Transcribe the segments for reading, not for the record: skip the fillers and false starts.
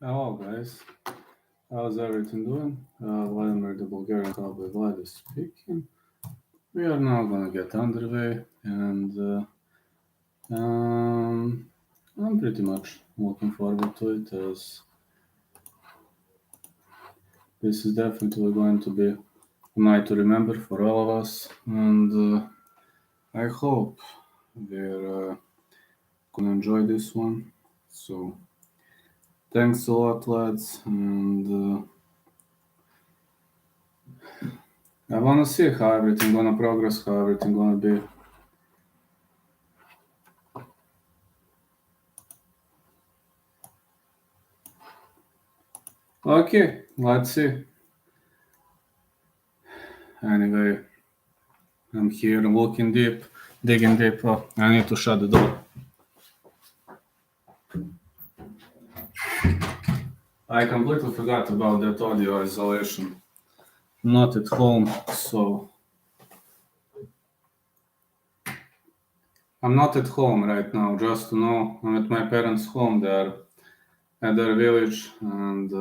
Hello, guys. How's everything doing? Vladimir, the Bulgarian Cowboy Vlad is speaking. We are now gonna get underway, and I'm pretty much looking forward to it, as this is definitely going to be a night to remember for all of us, and I hope we're gonna enjoy this one. So, thanks a lot, lads, and I wanna see how everything gonna progress, how everything gonna be. Okay, let's see. Anyway, I'm here looking deep, digging deep. Oh, I need to shut the door. I completely forgot about that audio isolation. Not at home, so I'm not at home right now. Just to know, I'm at my parents' home. They're at their village, and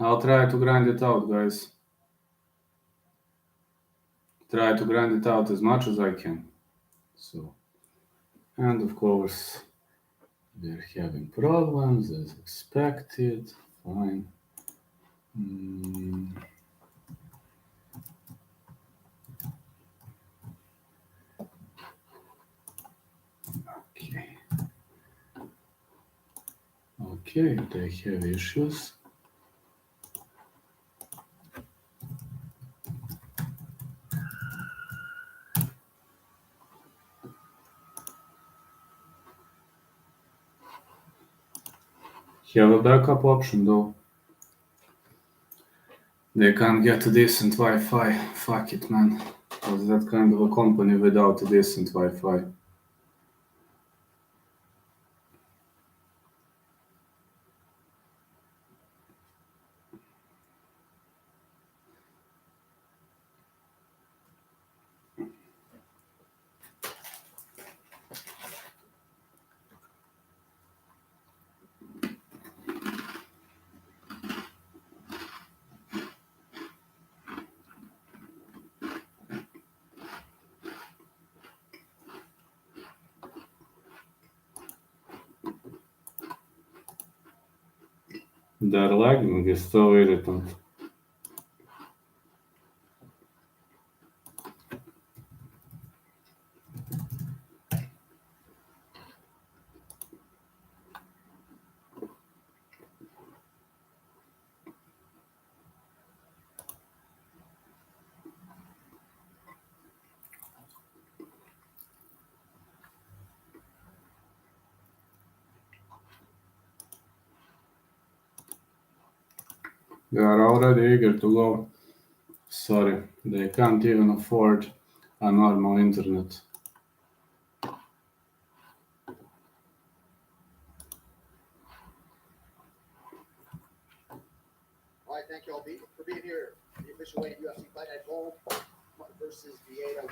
I'll try to grind it out, guys. Try to grind it out as much as I can. So, and of course, we're having problems as expected. Fine. Okay. Okay, they have issues. Have a backup option though. They can't get a decent Wi-Fi. Fuck it, man. Was that kind of a company without a decent Wi-Fi? Their lagging is so irritant. They are already eager to go. Sorry, they can't even afford a normal internet. All right, thank you all for being here. The official weight UFC fight at Holm versus Vieira,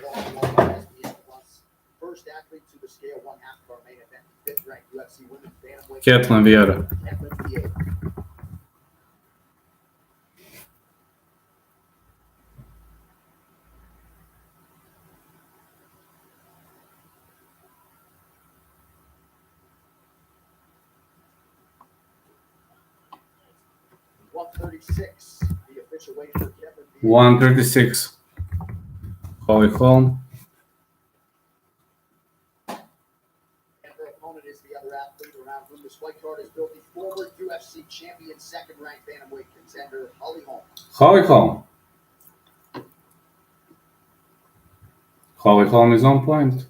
plus first athlete to the scale, one half of our main event, fifth ranked UFC women's bantamweight. Katlyn Vieira. Katlyn Vieira. .136, the official weight for Katlyn Vieira. 136. Holm. And her opponent is the other athlete around whom this fight card is built, the former UFC champion, second-ranked bantamweight contender, Holm. Holm is on point.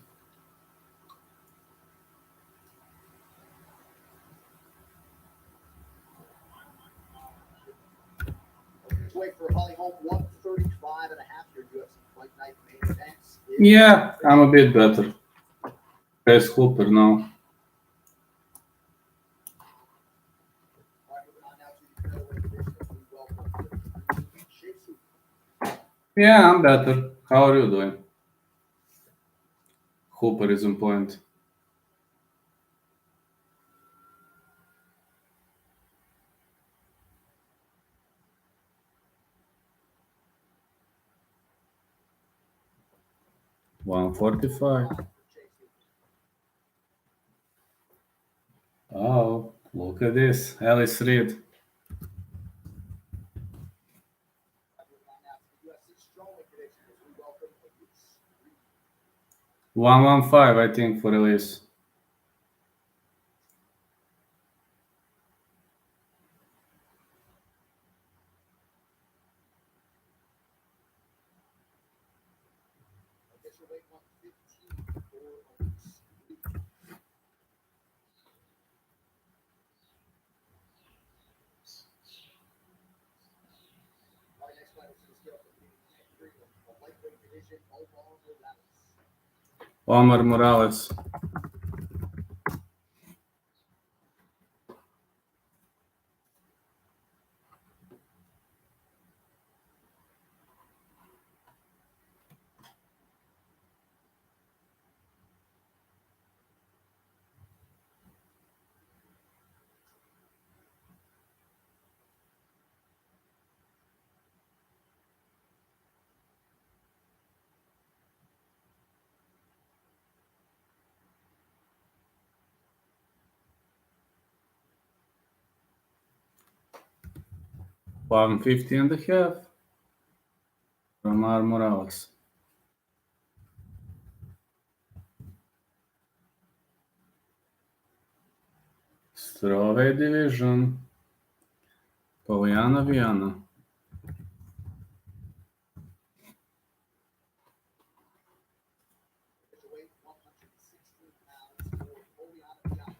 Wait for Holm, 135 and a half, your UFC fight night main events. Yeah, I'm a bit better. Press Hooper now. Yeah, I'm better. How are you doing? Hooper is on point. 145. Oh, look at this. Alice Reed. UFC strawweight division as we welcome Elise Reed. 115, I think, for Elise. Official weight 115 for Elise Reed. Our next fighter to the scale competing at Greenland, the lightweight division, Omar Morales. $150.5 for Omar Morales. Strawweight division. Polyana Viana.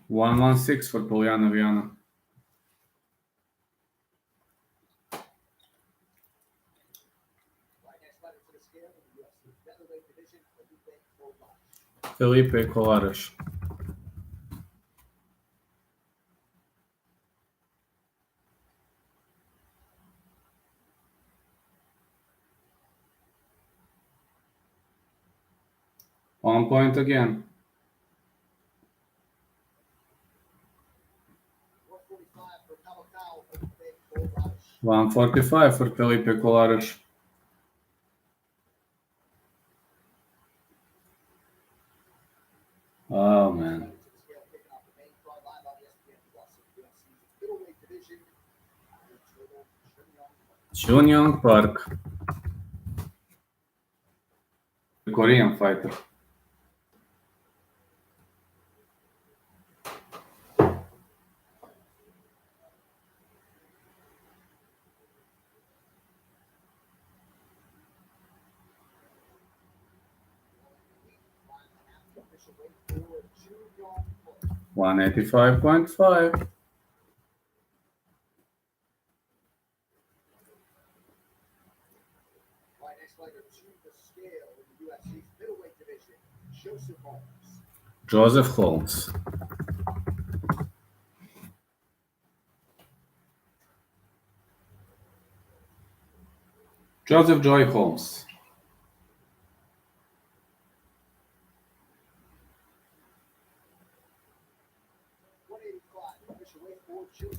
116 for Polyana Viana. Felipe Colares. On point again. 145 for Felipe Colares. Oh man. Chunyoung Park. The Korean fighter. $185.5. Joseph Holmes. Joseph Joy Holmes.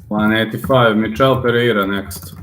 $185. Michel Pereira next.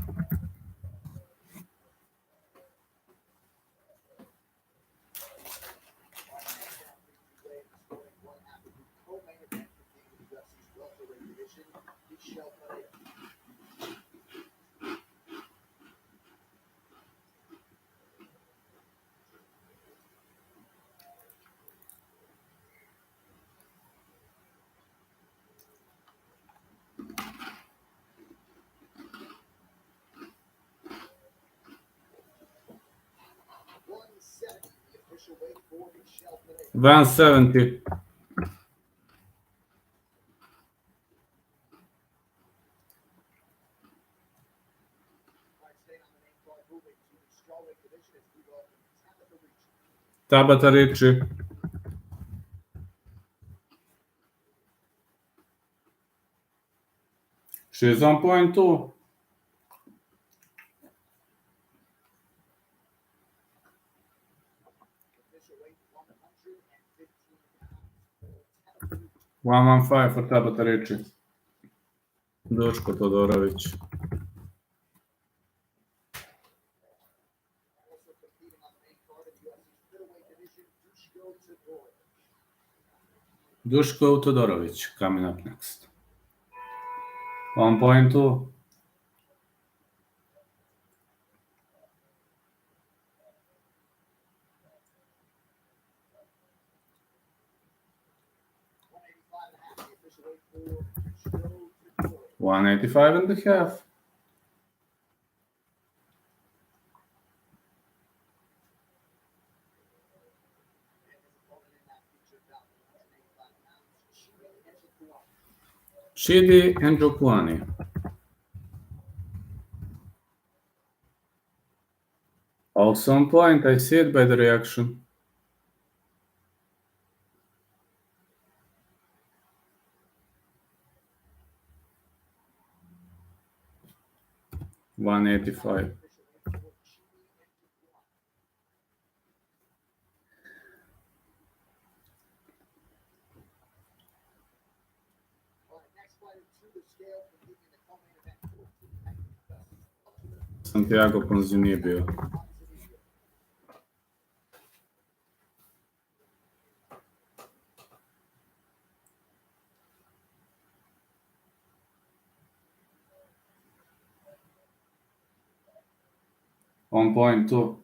$170. Tabata Ricci. She's on point too. $115 for Tabata Ricci. Duško Todorović. Dushko Todorovic coming up next. 1.2. $185.5. Chidi Njokuani. Also on point, I see it by the reaction. $185. Santiago Ponzinibbio. On point too.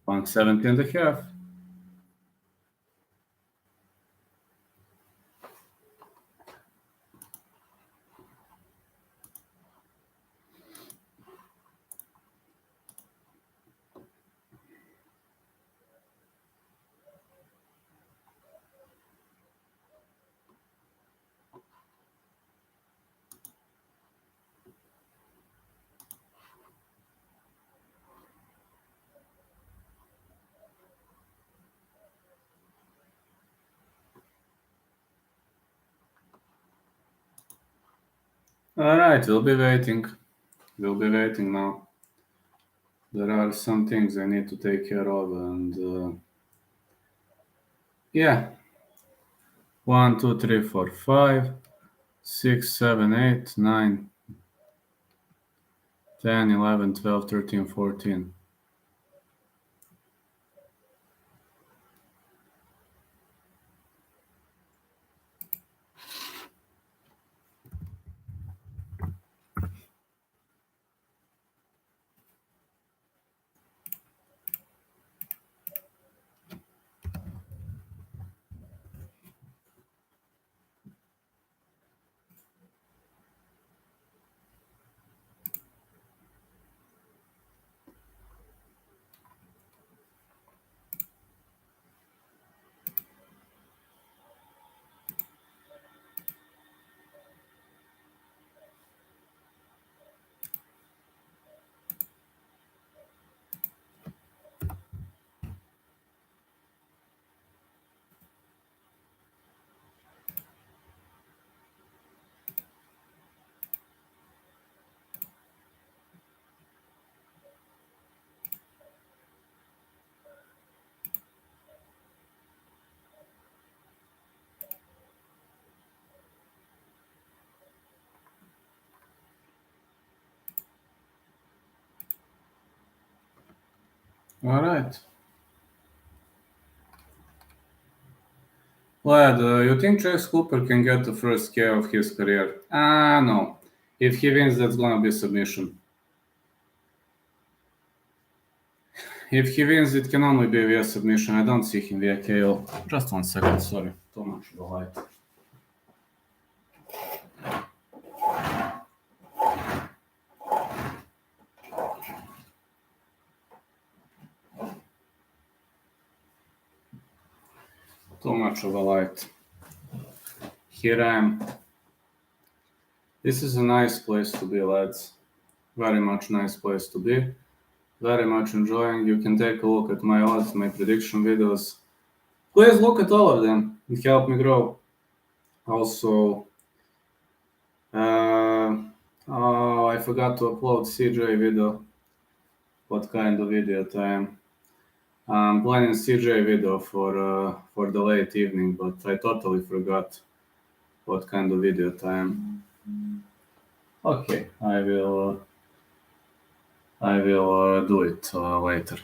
170.5. Alright, we'll be waiting. We'll be waiting now. There are some things I need to take care of, and yeah. 1, 2, 3, 4, 5, 6, 7, 8, 9, 10, 11, 12, 13, 14. Alright. Lad, you think Chase Hooper can get the first KO of his career? No. If he wins, that's gonna be submission. If he wins, it can only be via submission. I don't see him via KO. Just 1 second, sorry. Too much of a light. Too much of a light. Here I am. This is a nice place to be, lads. Very much nice place to be. Very much enjoying. You can take a look at my odds, my prediction videos. Please look at all of them and help me grow. Also, I forgot to upload CJ video. What kind of video time? I'm planning CJ video for the late evening, but I totally forgot what kind of video time. Okay, I I will do it later.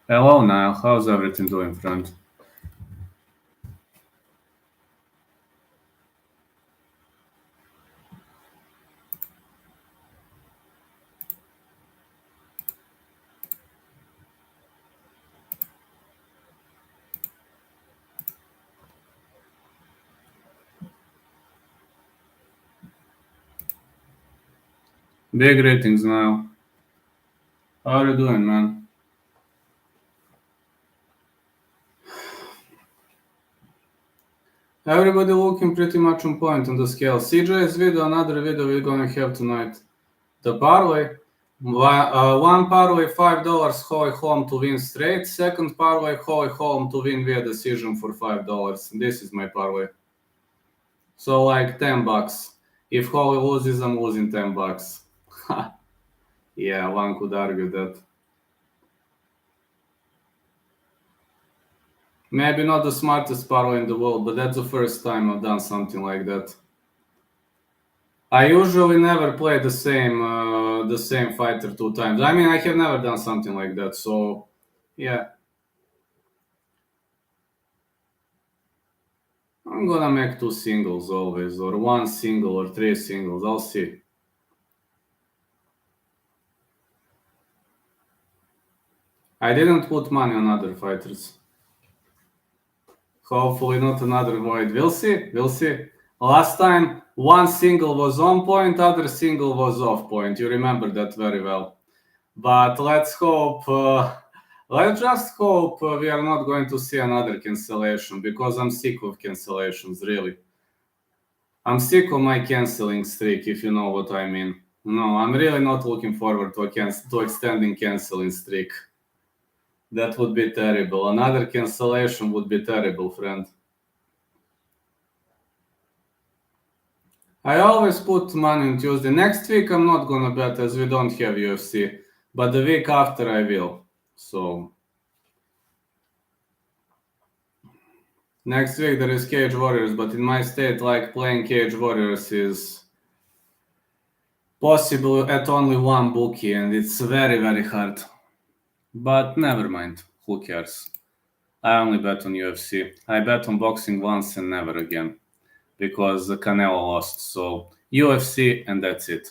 Hello, Niall. How's everything doing, friend? Big greetings, Niall. How are you doing, man? Everybody looking pretty much on point on the scale. CJ's video, another video we're gonna have tonight. The parlay. One parlay, $5, Holm to win straight. Second parlay, Holm to win via decision for $5. This is my parlay. So like $10. If Holly loses, I'm losing $10. Yeah, one could argue that. Maybe not the smartest parlay in the world, but that's the first time I've done something like that. I usually never play the same fighter 2 times. I mean, I have never done something like that. So, yeah. I'm gonna make 2 singles always, or 1 single, or 3 singles. I'll see. I didn't put money on other fighters. Hopefully not another void. We'll see. We'll see. Last time, 1 single was on point, other single was off point. You remember that very well. But let's hope... let's just hope we are not going to see another cancellation, because I'm sick of cancellations, really. I'm sick of my canceling streak, if you know what I mean. No, I'm really not looking forward to extending canceling streak. That would be terrible. Another cancellation would be terrible, friend. I always put money on Tuesday. Next week I'm not gonna bet as we don't have UFC, but the week after I will. So next week there is Cage Warriors, but in my state, like, playing Cage Warriors is possible at only 1 bookie, and it's very, very hard. But never mind, who cares? I only bet on UFC. I bet on boxing once and never again, because Canelo lost. So UFC, and that's it.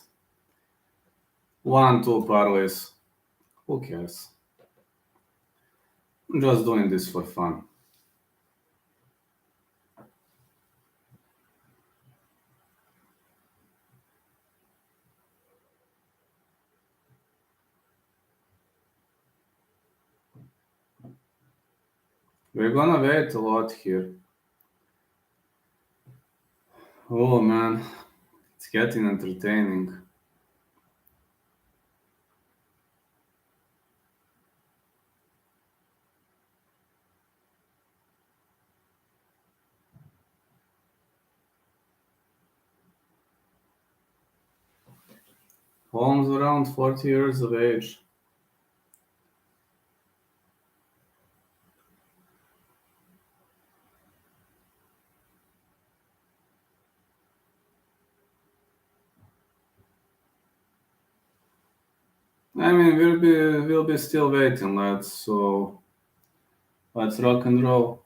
1, 2 parlays. Who cares? I'm just doing this for fun. We're gonna wait a lot here. Oh man, it's getting entertaining. Holm's around 40 years of age. I mean, we'll be still waiting, lads. So let's rock and roll.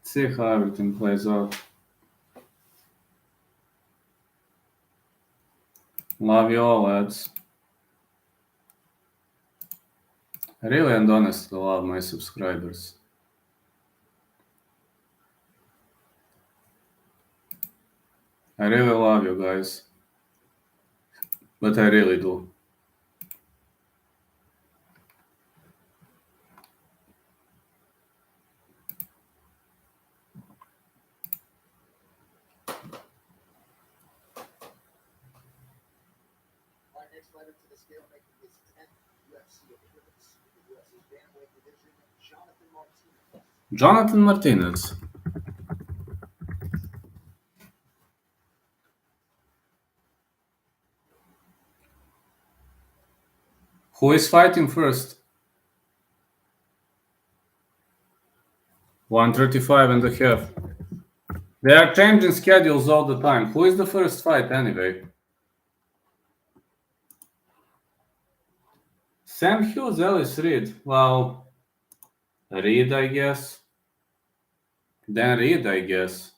See how everything plays out. Love you all, lads. I really and honestly love my subscribers. I really love you guys. But I really do. Our next fighter to the scale making his 10th UFC appearance in the UFC's bantamweight division, Jonathan Martinez. Jonathan Martinez. Who is fighting first? 135 and a half. They are changing schedules all the time. Who is the first fight anyway? Sam Hughes, Ellis Reed. Well, Reed, I guess. Then Reed, I guess.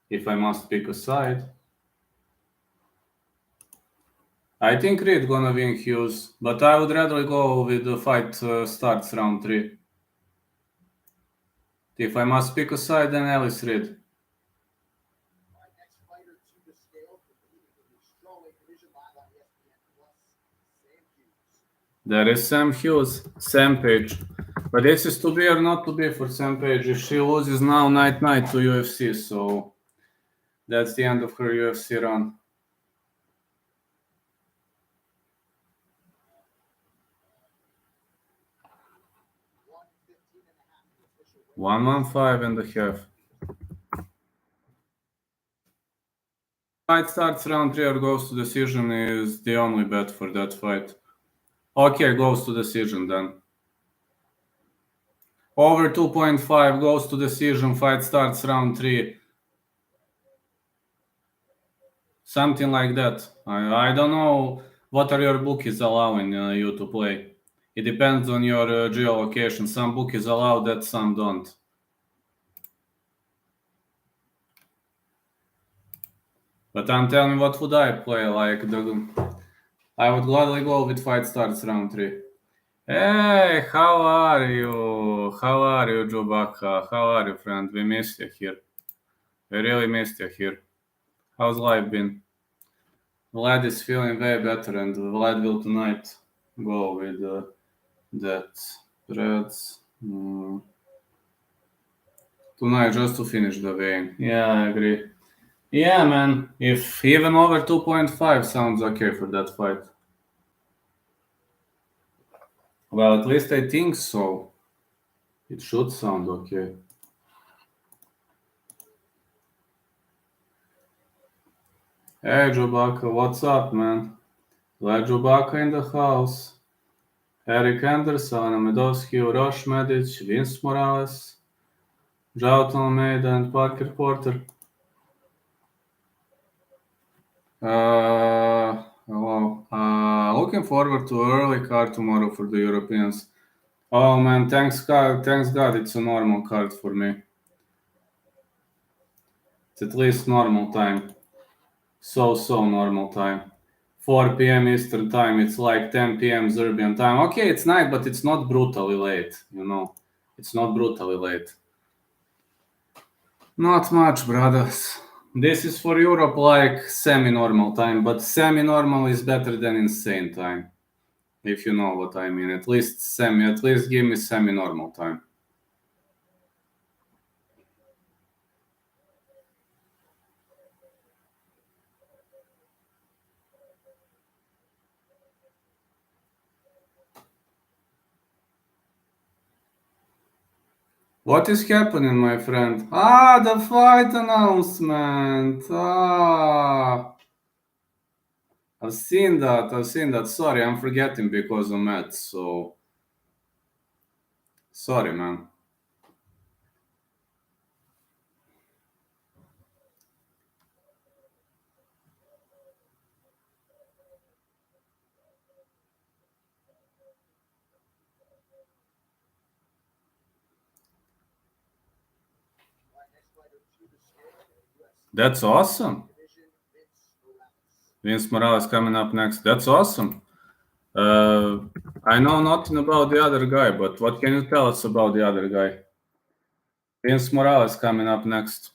If I must pick a side. I think Reed gonna win Hughes, but I would rather go with the fight starts round 3. If I must pick a side, then Ellis Reed. All right, next fighter to the scale, competing in the strawweight division live on ESPN Plus, Sam Hughes. There is Sam Hughes, Sam Page. But this is to be or not to be for Sam Page. If she loses now, night to UFC, so that's the end of her UFC run. 115.5. Fight starts round 3 or goes to decision is the only bet for that fight. Okay, goes to decision then. Over 2.5 goes to decision. Fight starts round 3. Something like that. I don't know what are your bookies allowing you to play. It depends on your geolocation. Some bookies allow that, some don't. But I'm telling you, what would I play? I would gladly go with fight starts round 3. Hey, how are you? How are you, Jobaka? How are you, friend? We missed you here. We really missed you here. How's life been? Vlad is feeling way better, and Vlad will tonight go with that Reds. Tonight, just to finish the weigh-in. Yeah, I agree. Yeah, man. If even over 2.5 sounds okay for that fight. Well, at least I think so. It should sound okay. Hey, Jobaka, what's up, man? Glad Jobaka in the house. Eric Anderson, Amedovski, Uroš Medic, Vince Morales, Jauton Almeida, and Parker Porter. Hello. Looking forward to early card tomorrow for the Europeans. Oh man, thanks God, it's a normal card for me. It's at least normal time. So normal time. 4 p.m. Eastern time, it's like 10 p.m. Serbian time. Okay, it's night, but it's not brutally late, you know. It's not brutally late. Not much, brothers. This is for Europe like semi-normal time, but semi-normal is better than insane time. If you know what I mean. At least give me semi-normal time. What is happening, my friend? The fight announcement. I've seen that. Sorry, I'm forgetting because of Matt, so sorry, man. That's awesome. Vince Morales coming up next. That's awesome. I know nothing about the other guy, but what can you tell us about the other guy? Vince Morales coming up next.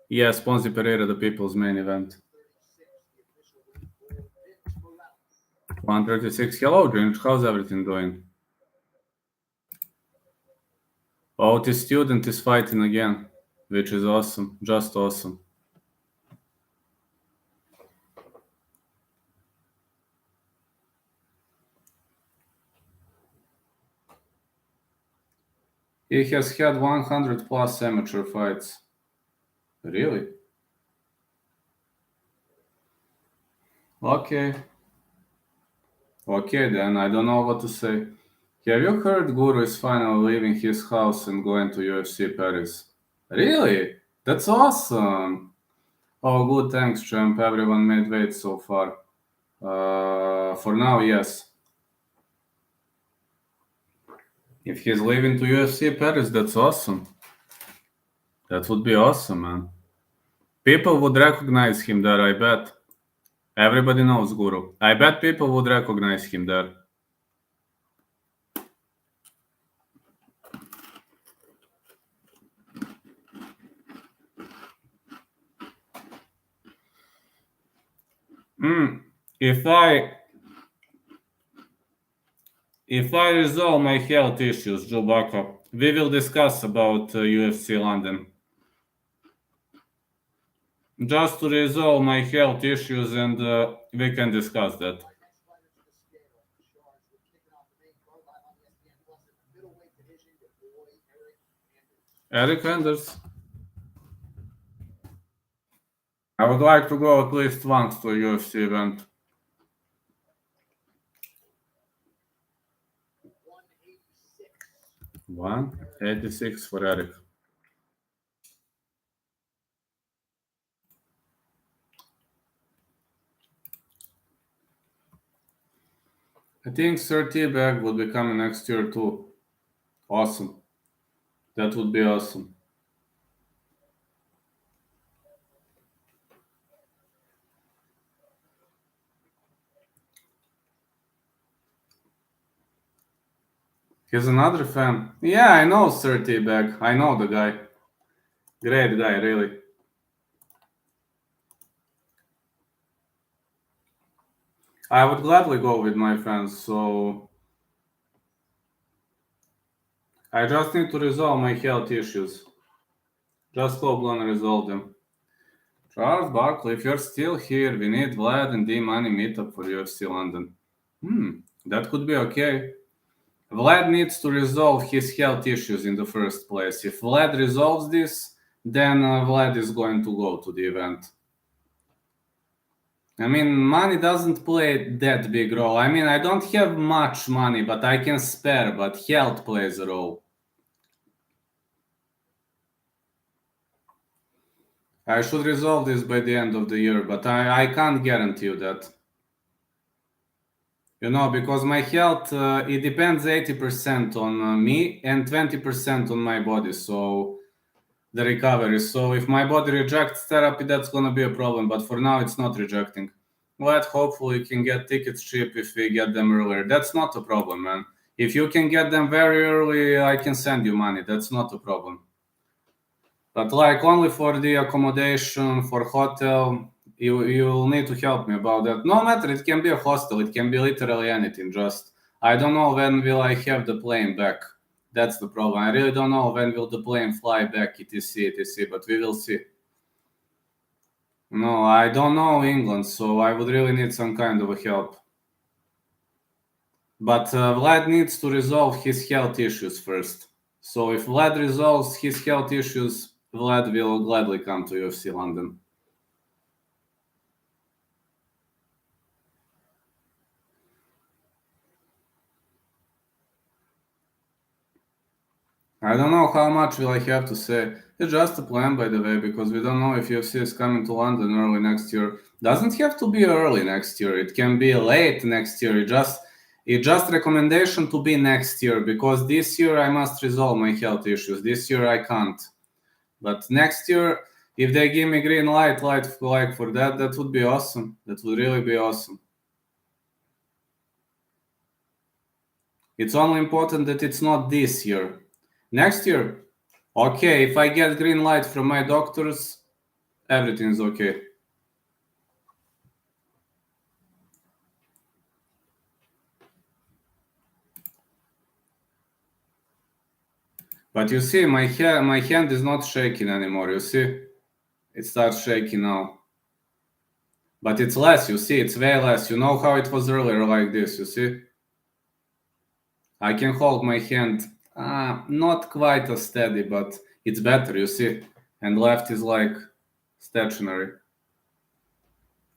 Yes, Ponzi Pereira, the people's main event. 136. Hello, Drinch. How's everything doing? Oh, the student is fighting again, which is awesome. Just awesome. He has had 100 plus amateur fights. Really? Okay, then I don't know what to say. Have you heard Guru is finally leaving his house and going to UFC Paris? Really? That's awesome. Oh, good, thanks, champ. Everyone made weight so far. For now, yes. If he's leaving to UFC Paris, that's awesome. That would be awesome, man. People would recognize him there, I bet. Everybody knows Guru. I bet people would recognize him there. If I resolve my health issues, Joe Baka, we will discuss about UFC London. Just to resolve my health issues, and we can discuss that. My next fighter to the scale, Shards, we're kicking off the main card live on ESPN Plus in the middleweight division. Your boy Eric Anders. Eric Anders. I would like to go at least once to a UFC event. 186 for Eric. I think 30 bag would be coming next year too. Awesome. That would be awesome. He's another fan. Yeah, I know 30 bag. I know the guy. Great guy, really. I would gladly go with my friends, so I just need to resolve my health issues. Just hope gonna resolve them. Charles Barkley, if you're still here, we need Vlad and D-Money meetup for UFC London. That could be okay. Vlad needs to resolve his health issues in the first place. If Vlad resolves this, then Vlad is going to go to the event. I mean, money doesn't play that big role. I mean, I don't have much money, but I can spare, but health plays a role. I should resolve this by the end of the year, but I can't guarantee you that. You know, because my health, it depends 80% on me and 20% on my body, so the recovery. So if my body rejects therapy, that's going to be a problem, but for now it's not rejecting. But hopefully can get tickets cheap if we get them earlier. That's not a problem, man. If you can get them very early, I can send you money. That's not a problem. But like only for the accommodation, for hotel, you'll need to help me about that. No matter, it can be a hostel, it can be literally anything. Just I don't know when will I have the plane back. That's the problem. I really don't know when will the plane fly back, etc, but we will see. No, I don't know England, so I would really need some kind of a help. But Vlad needs to resolve his health issues first. So if Vlad resolves his health issues, Vlad will gladly come to UFC London. I don't know how much will I have to say. It's just a plan, by the way, because we don't know if UFC is coming to London early next year. Doesn't have to be early next year. It can be late next year. It just recommendation to be next year, because this year I must resolve my health issues. This year I can't. But next year, if they give me green light like for that, that would be awesome. That would really be awesome. It's only important that it's not this year. Next year, okay, if I get green light from my doctors, everything's okay. But you see, my hand is not shaking anymore, you see? It starts shaking now. But it's less, you see, it's way less. You know how it was earlier like this, you see? I can hold my hand, not quite as steady, but it's better, you see? And left is like stationary.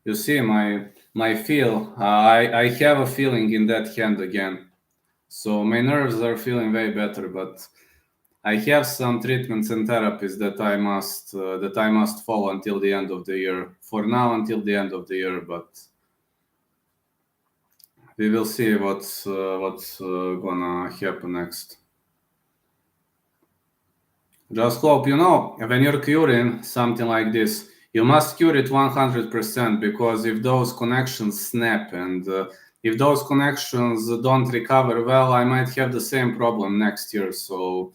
You see my feel, I have a feeling in that hand again. So my nerves are feeling way better, but I have some treatments and therapies that I must follow until the end of the year. For now, until the end of the year, but we will see what's gonna happen next. Just hope, when you're curing something like this, you must cure it 100% because if those connections snap and if those connections don't recover well, I might have the same problem next year. So,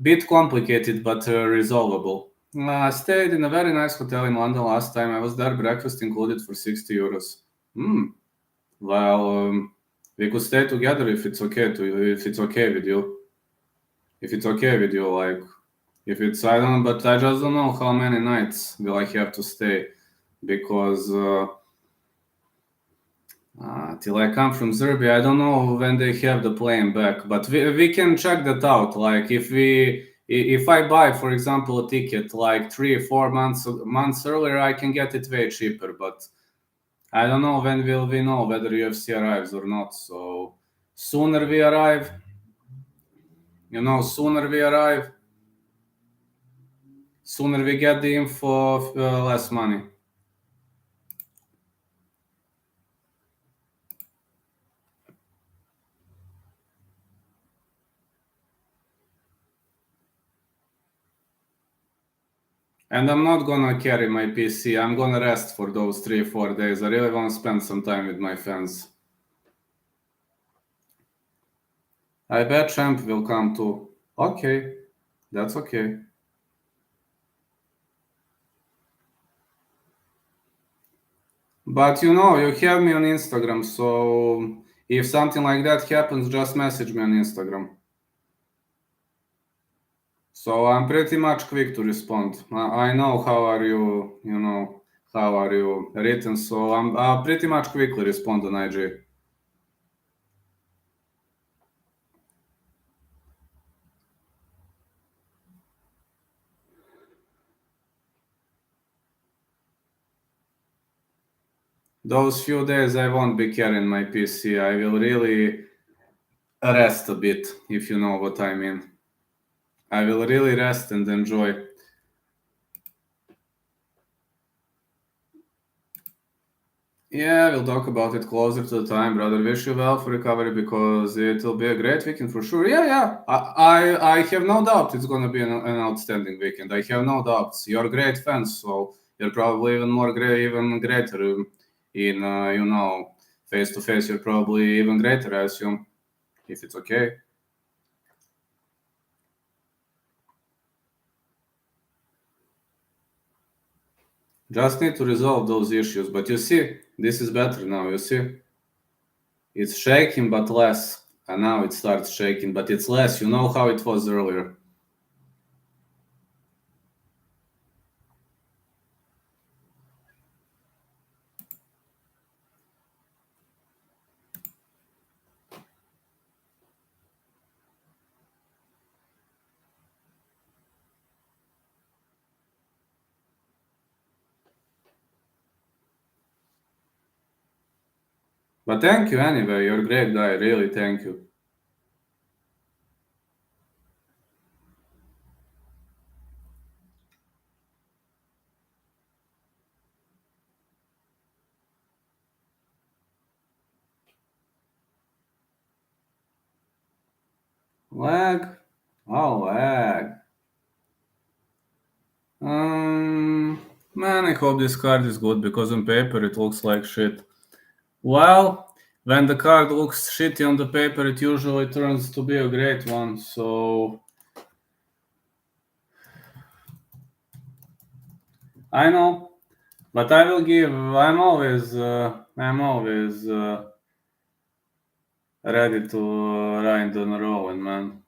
bit complicated but resolvable. I stayed in a very nice hotel in London last time. I was there, breakfast included for 60 euros. Well, we could stay together if it's okay with you. If it's okay with you, like, if it's, I don't know, but I just don't know how many nights will I have to stay because till I come from Serbia, I don't know when they have the plane back, but we can check that out. Like if I buy, for example, a ticket like 3 or 4 months earlier, I can get it way cheaper. But I don't know when will we know whether UFC arrives or not. So sooner we arrive, sooner we get the info, less money. And I'm not gonna carry my PC. I'm gonna rest for those 3-4 days. I really want to spend some time with my fans. I bet Champ will come too. Okay, that's okay. But you have me on Instagram, so if something like that happens, just message me on Instagram. So I'm pretty much quick to respond. I know how are you written, so I'll pretty much quickly respond on IG. Those few days I won't be carrying my PC. I will really rest a bit, if you know what I mean. I will really rest and enjoy. Yeah, we'll talk about it closer to the time, brother. Wish you well for recovery because it will be a great weekend for sure. Yeah. I have no doubt it's going to be an outstanding weekend. I have no doubts. You're great fans, so you're probably even greater in face to face. You're probably even greater, I assume, if it's okay. Just need to resolve those issues. But you see, this is better now. You see, it's shaking but less. And now it starts shaking, but it's less. You know how it was earlier. But thank you anyway. You're a great guy. Really, thank you. Lag? Oh, lag. Man, I hope this card is good because on paper it looks like shit. Well, when the card looks shitty on the paper, it usually turns to be a great one. So I know, but I will give. I'm always ready to ride on a rolling, man.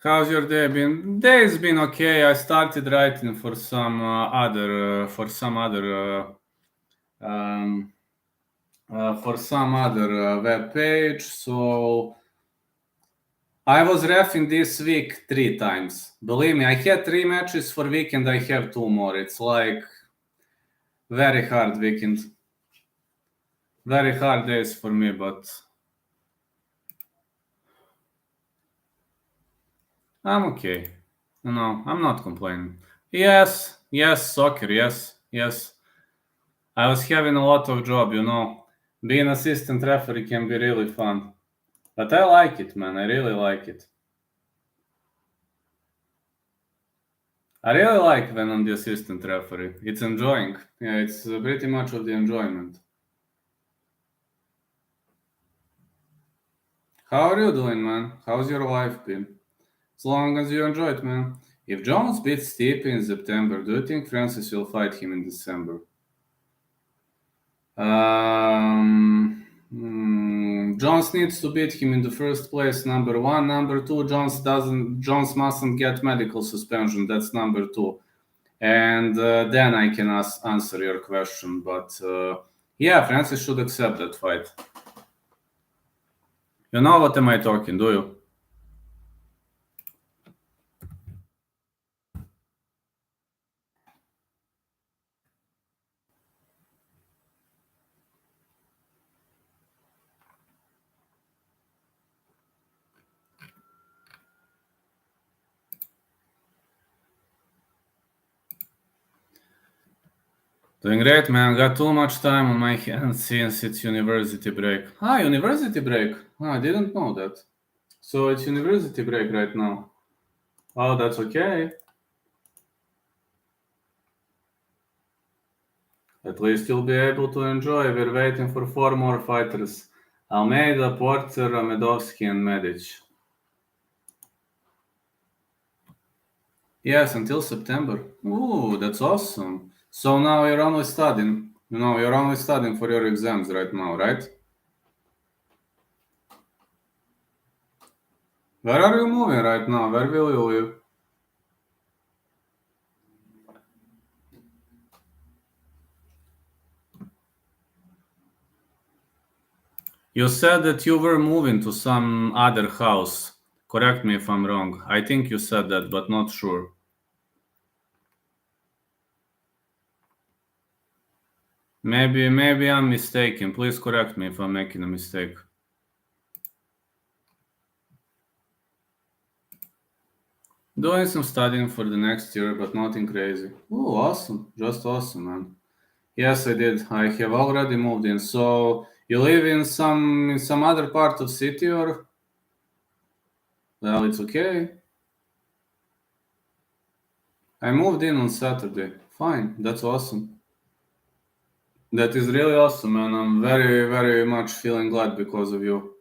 How's your day been? Day's been okay. I started writing for some other web page. So I was reffing this week 3 times. Believe me, I had 3 matches for weekend. I have 2 more. It's like very hard weekend. Very hard days for me, but I'm okay. No, I'm not complaining. Yes, soccer, yes. I was having a lot of job, Being assistant referee can be really fun. But I like it, man. I really like it. I really like when I'm the assistant referee. It's enjoying. Yeah, it's pretty much of the enjoyment. How are you doing, man? How's your life been? As long as you enjoy it, man. If Jones beats Stipe in September, do you think Francis will fight him in December? Jones needs to beat him in the first place, number one. Number two, Jones mustn't get medical suspension. That's number two. And then I can answer your question. But yeah, Francis should accept that fight. You know what am I talking, do you? Doing great, man. Got too much time on my hands since it's university break. University break. I didn't know that. So it's university break right now. Oh, that's okay. At least you'll be able to enjoy. We're waiting for 4 more fighters. Almeida, Porter, Amedovsky, and Medic. Yes, until September. Ooh, that's awesome. So now you're only studying. You're only studying for your exams right now, right? Where are you moving right now? Where will you live? You said that you were moving to some other house. Correct me if I'm wrong. I think you said that, but not sure. Maybe I'm mistaken. Please correct me if I'm making a mistake. Doing some studying for the next year, but nothing crazy. Oh, awesome. Just awesome, man. Yes, I did. I have already moved in. So you live in some other part of city, or? Well, it's okay. I moved in on Saturday. Fine. That's awesome. That is really awesome, man. I'm very, very much feeling glad because of you.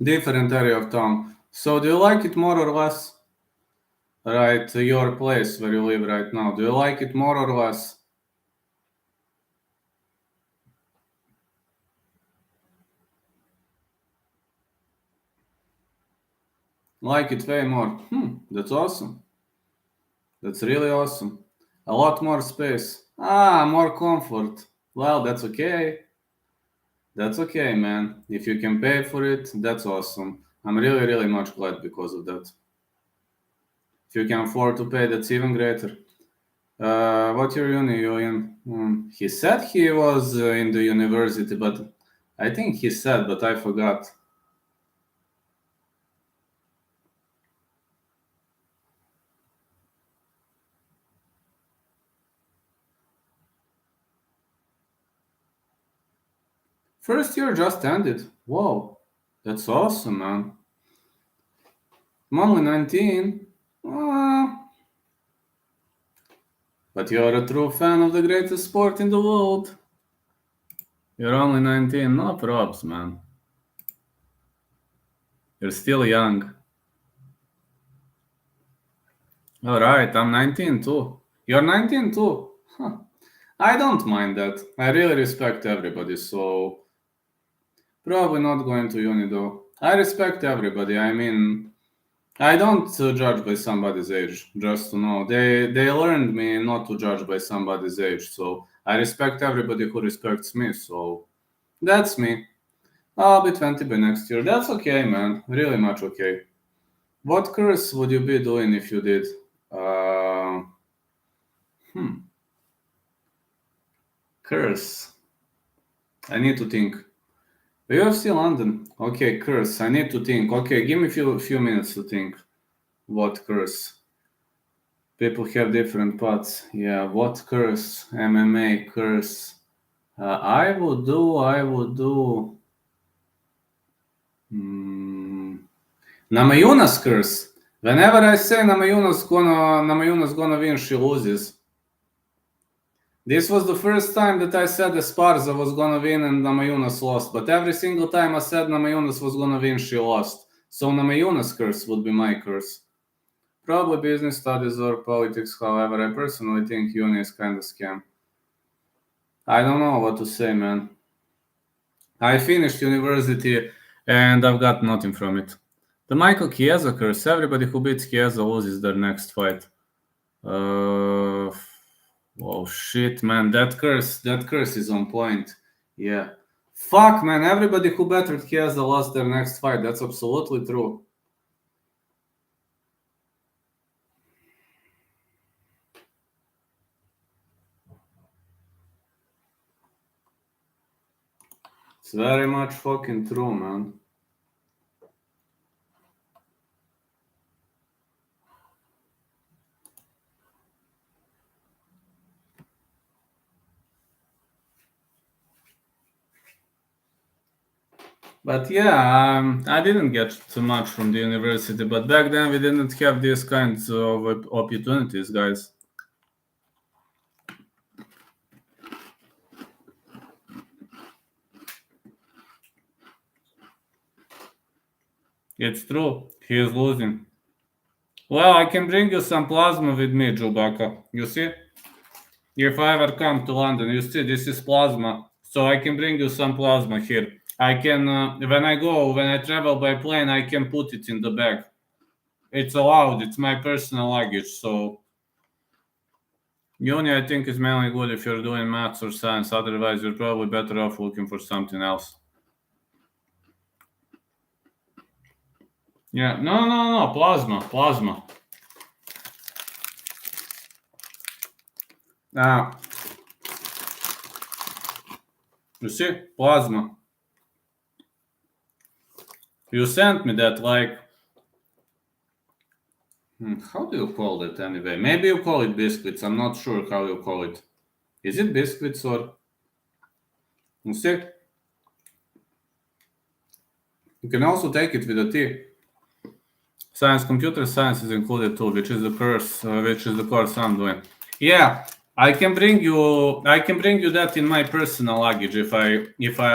Different area of town. So do you like it more or less? Right, your place where you live right now. Do you like it more or less? Like it way more. That's awesome. That's really awesome. A lot more space. More comfort. Well, that's okay. That's okay, man. If you can pay for it, that's awesome. I'm really, really much glad because of that. If you can afford to pay, that's even greater. What your uni you in? He said he was in the university, but I think he said, but I forgot. First year just ended. Whoa, that's awesome, man. I'm only 19. But you're a true fan of the greatest sport in the world. You're only 19. No props, man. You're still young. Alright, I'm 19 too. You're 19 too. Huh. I don't mind that. I really respect everybody, so probably not going to uni though. I respect everybody. I mean, I don't judge by somebody's age, just to know. They learned me not to judge by somebody's age, so I respect everybody who respects me, so that's me. I'll be 20 by next year. That's okay, man. Really much okay. What course would you be doing if you did? Uh, Curse. I need to think. UFC London. Okay, curse. I need to think. Okay, give me few minutes to think. What curse? People have different paths. Yeah, what curse? MMA curse. I would do Namayuna's curse. Whenever I say Namayuna's gonna win, she loses. This was the first time that I said Esparza was gonna win and Namayunas lost. But every single time I said Namayunas was gonna win, she lost. So Namayuna's curse would be my curse. Probably business studies or politics. However, I personally think uni is kind of scam. I don't know what to say, man. I finished university and I've got nothing from it. The Michael Chiesa curse. Everybody who beats Chiesa loses their next fight. Oh shit, man. That curse is on point. Yeah. Fuck, man. Everybody who battered Chiesa lost their next fight. That's absolutely true. It's very much fucking true, man. But yeah, I didn't get too much from the university, but back then we didn't have these kinds of opportunities, guys. It's true, he is losing. Well, I can bring you some plasma with me, Chewbacca. You see? If I ever come to London, you see, this is plasma. So I can bring you some plasma here. I can, when I travel by plane, I can put it in the bag. It's allowed, it's my personal luggage, so uni, I think, is mainly good if you're doing maths or science. Otherwise, you're probably better off looking for something else. Yeah, no, plasma. You see, plasma. You sent me that, like, how do you call it anyway? Maybe you call it biscuits. I'm not sure how you call it. Is it biscuits or... You see? You can also take it with a tea. Science, computer science is included too, which is the course I'm doing. Yeah, I can bring you that in my personal luggage if I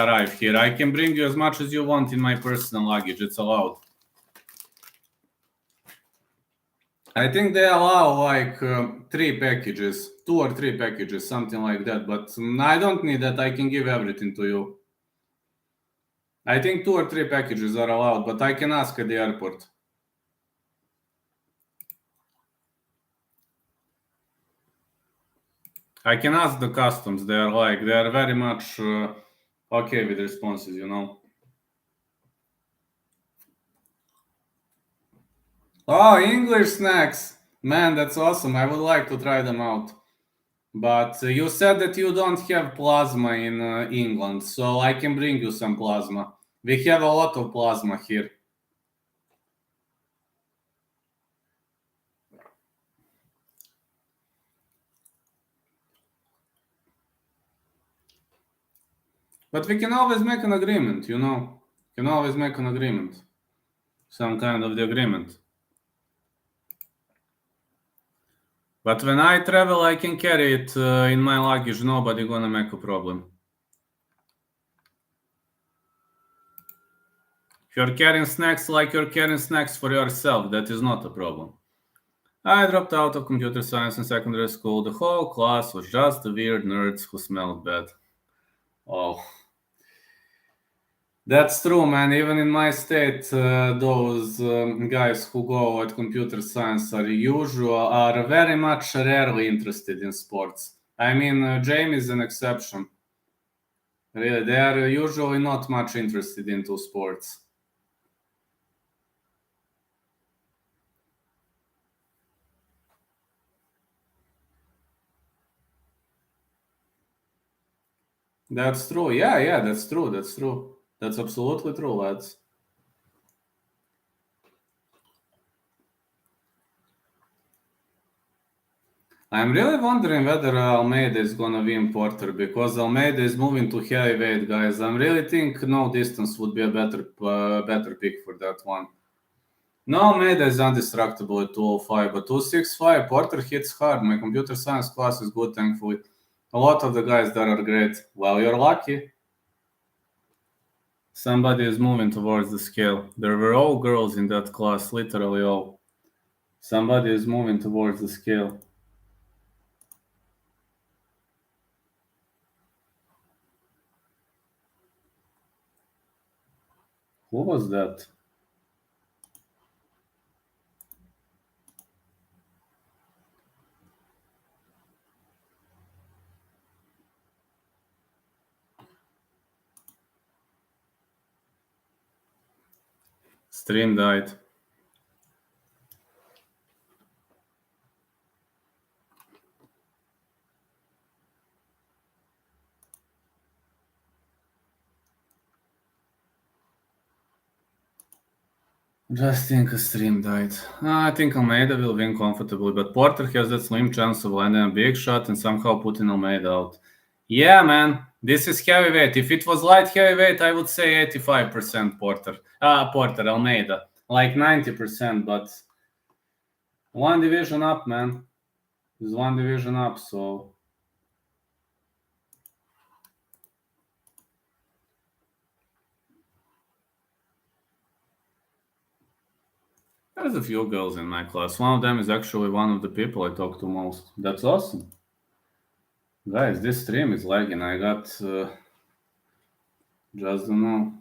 arrive here. I can bring you as much as you want in my personal luggage. It's allowed. I think they allow like 3 packages, 2 or 3 packages, something like that. But I don't need that. I can give everything to you. I think 2 or 3 packages are allowed, but I can ask at the airport. I can ask the customs. They are very much okay with responses, you know. Oh, English snacks. Man, that's awesome. I would like to try them out. But you said that you don't have plasma in England, so I can bring you some plasma. We have a lot of plasma here. But we can always make an agreement, you know. Can always make an agreement. Some kind of the agreement. But when I travel, I can carry it in my luggage. Nobody gonna make a problem. If you're carrying snacks like you're carrying snacks for yourself, that is not a problem. I dropped out of computer science in secondary school. The whole class was just the weird nerds who smelled bad. Oh. That's true, man. Even in my state, those guys who go at computer science are very much rarely interested in sports. I mean, Jamie is an exception. Really, they are usually not much interested into sports. That's true. Yeah, that's true. That's absolutely true, lads. I'm really wondering whether Almeida is gonna win Porter, because Almeida is moving to heavyweight, guys. I really think no distance would be a better pick for that one. No, Almeida is indestructible at 205, but 265, Porter hits hard. My computer science class is good, thankfully. A lot of the guys there are great. Well, you're lucky. Somebody is moving towards the scale. There were all girls in that class, literally all. Somebody is moving towards the scale. Who was that? Stream died. Just think a stream died. I think Almeida will win comfortably, but Porter has that slim chance of landing a big shot and somehow putting Almeida out. Yeah, man, this is heavyweight. If it was light heavyweight, I would say 85% Porter. Porter, Almeida. Like 90%, but one division up, man. He's one division up, so... There's a few girls in my class. One of them is actually one of the people I talk to most. That's awesome. Guys, this stream is lagging. I got... just don't know.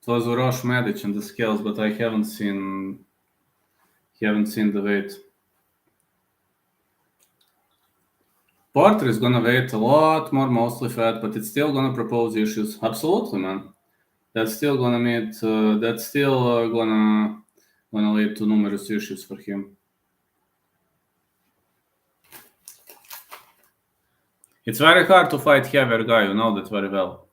It was Uroš Medic in the scales, but I haven't seen the weight. Porter is gonna weigh a lot more, mostly fat, but it's still gonna propose issues. Absolutely, man. That's still gonna gonna lead to numerous issues for him. It's very hard to fight heavier guy, you know that very well.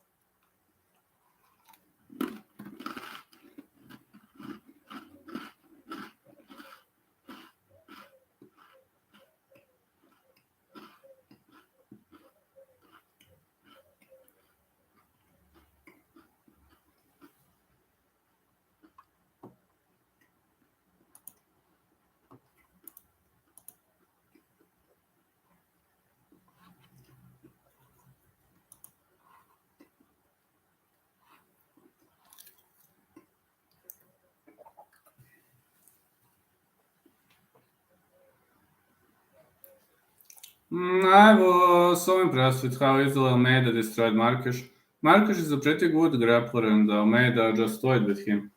I was so impressed with how easily Almeida destroyed Marques. Marques is a pretty good grappler, and Almeida just toyed with him.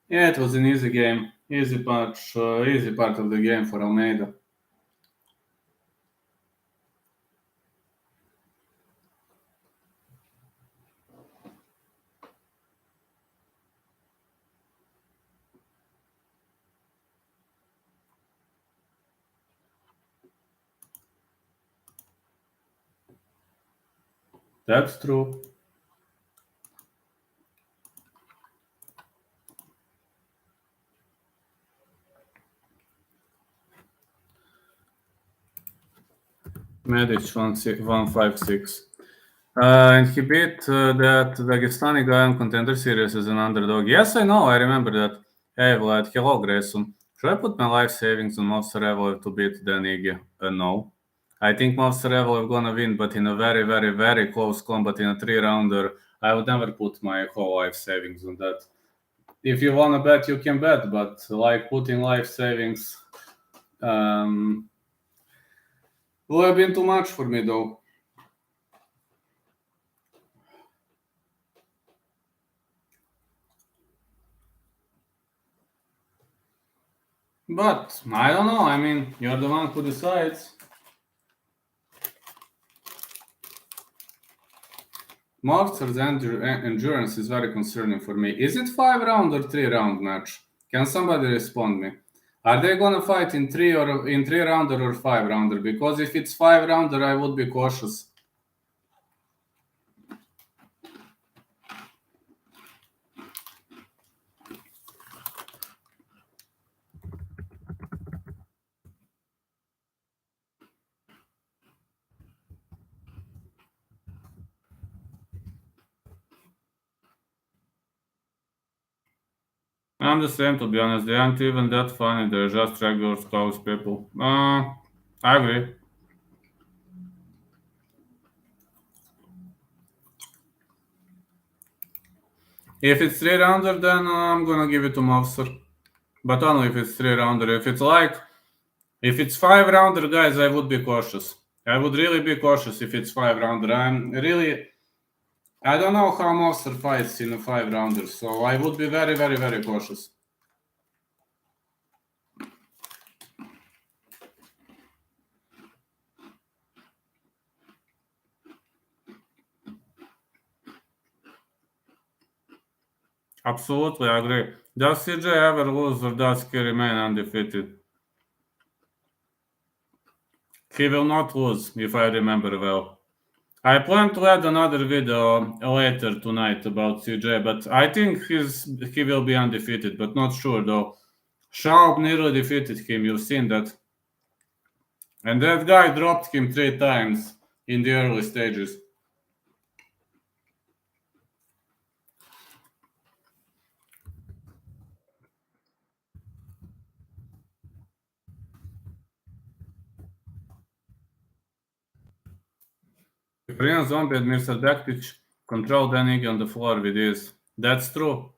Yeah, it was an easy game. Easy part of the game for Almeida. That's true. Medic 156. And he beat that Dagestani guy on Contender Series as an underdog. Yes, I know. I remember that. Hey, Vlad. Hello, Grayson. Should I put my life savings on Movsarev to beat Danigi? No. I think Movsarev gonna win, but in a very, very, very close combat in a 3-rounder. I would never put my whole life savings on that. If you wanna bet, you can bet, but like putting life savings would have been too much for me, though. But I don't know. I mean, you're the one who decides. Mobster's endurance is very concerning for me. Is it 5-round or 3-round match? Can somebody respond me? Are they gonna fight in 3-rounder or 5-rounder? Because if it's 5-rounder, I would be cautious. I'm the same, to be honest. They aren't even that funny. They're just regular Scouse people. I agree. If it's 3-rounder, then I'm gonna give it to Mofsar. But only if it's 3-rounder. If it's 5-rounder, guys, I would be cautious. I would really be cautious if it's 5-rounder. I don't know how Mofsar fights in a 5-rounder, so I would be very, very, very cautious. Absolutely, I agree. Does CJ ever lose or does he remain undefeated? He will not lose, if I remember well. I plan to add another video later tonight about CJ, but I think he will be undefeated, but not sure though. Schaub nearly defeated him, you've seen that. And that guy dropped him 3 times in the early stages. Korean Zombie and Mr. Backpitch control Danny on the floor with ease. That's true.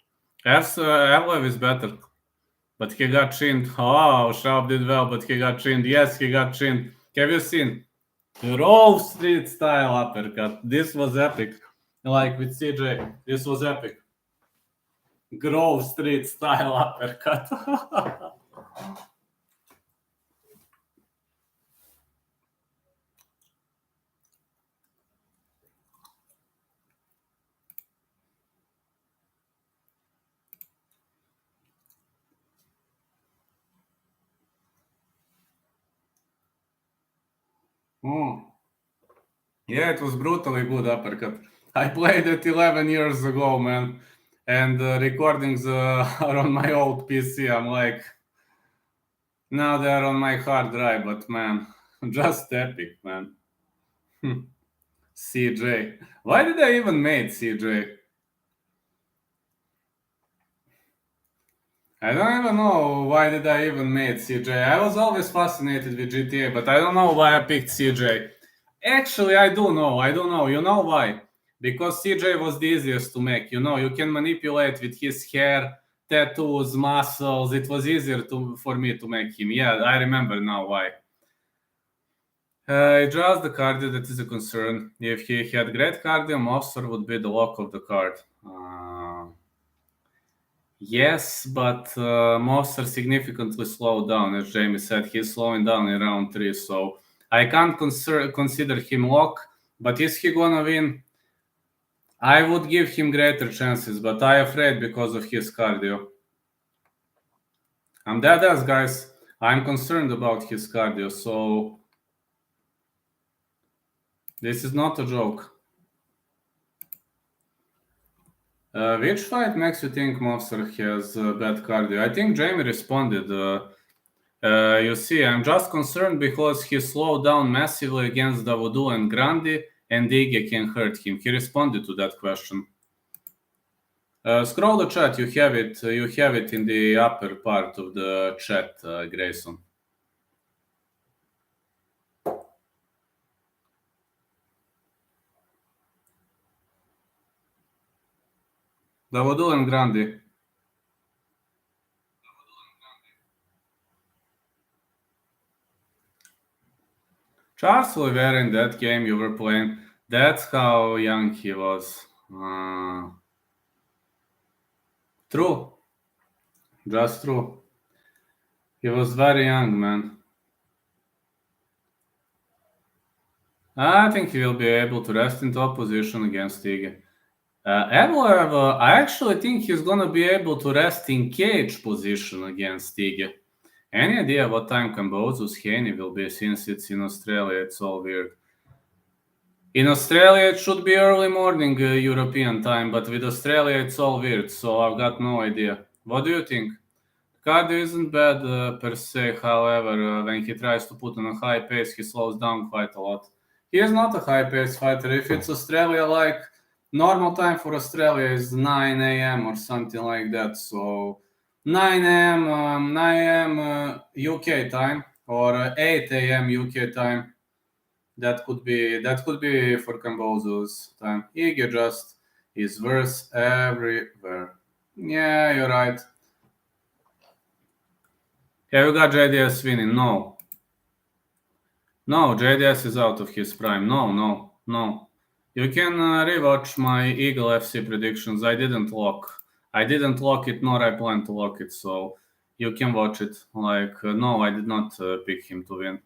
Evlev is better, but he got chinned. Oh, Schaub did well, but he got chinned. Yes, he got chinned. Have you seen? Grove Street style uppercut. This was epic. Like with CJ, this was epic. Grove Street style uppercut. Yeah, it was brutally good uppercut. I played it 11 years ago, man. And recordings are on my old PC. I'm like, now they're on my hard drive, but man, just epic, man. CJ. Why did I even make CJ? I don't even know why did I even make CJ. I was always fascinated with GTA, but I don't know why I picked CJ. Actually, I do know. I don't know. You know why? Because CJ was the easiest to make. You know, you can manipulate with his hair, tattoos, muscles. It was easier for me to make him. Yeah, I remember now why. Just the cardio that is a concern. If he had great cardio, Mofsar would be the lock of the card. Yes, but Mofsar significantly slowed down, as Jamie said. He's slowing down in round 3, so I can't consider him lock. But is he gonna win? I would give him greater chances, but I'm afraid because of his cardio. I'm dead ass, guys. I'm concerned about his cardio, so this is not a joke. Which fight makes you think Mofsar has bad cardio? I think Jamie responded. You see, I'm just concerned because he slowed down massively against Davudu and Grandi, and Ige can hurt him. He responded to that question. Scroll the chat. You have it. You have it in the upper part of the chat, Grayson. Davudu and Grandi. Charles Oliveira in that game you were playing. That's how young he was. True. Just true. He was very young, man. I think he will be able to rest in top position against Ige. Evloev, I actually think he's gonna be able to rest in cage position against Ige. Any idea what time Kambozus Haney will be, since it's in Australia? It's all weird. In Australia, it should be early morning European time, but with Australia, it's all weird, so I've got no idea. What do you think? Cardio isn't bad per se, however, when he tries to put on a high pace, he slows down quite a lot. He is not a high pace fighter. If it's Australia, normal time for Australia is 9 a.m. or something like that, so 9 a.m. UK time or 8 a.m. UK time. That could be for Cambozo's time. Iggy just is worse everywhere. Yeah, you're right. Have you got JDS winning? No. No, JDS is out of his prime. No. You can rewatch my Eagle FC predictions. I didn't lock it, nor I plan to lock it, so you can watch it. No, I did not pick him to win.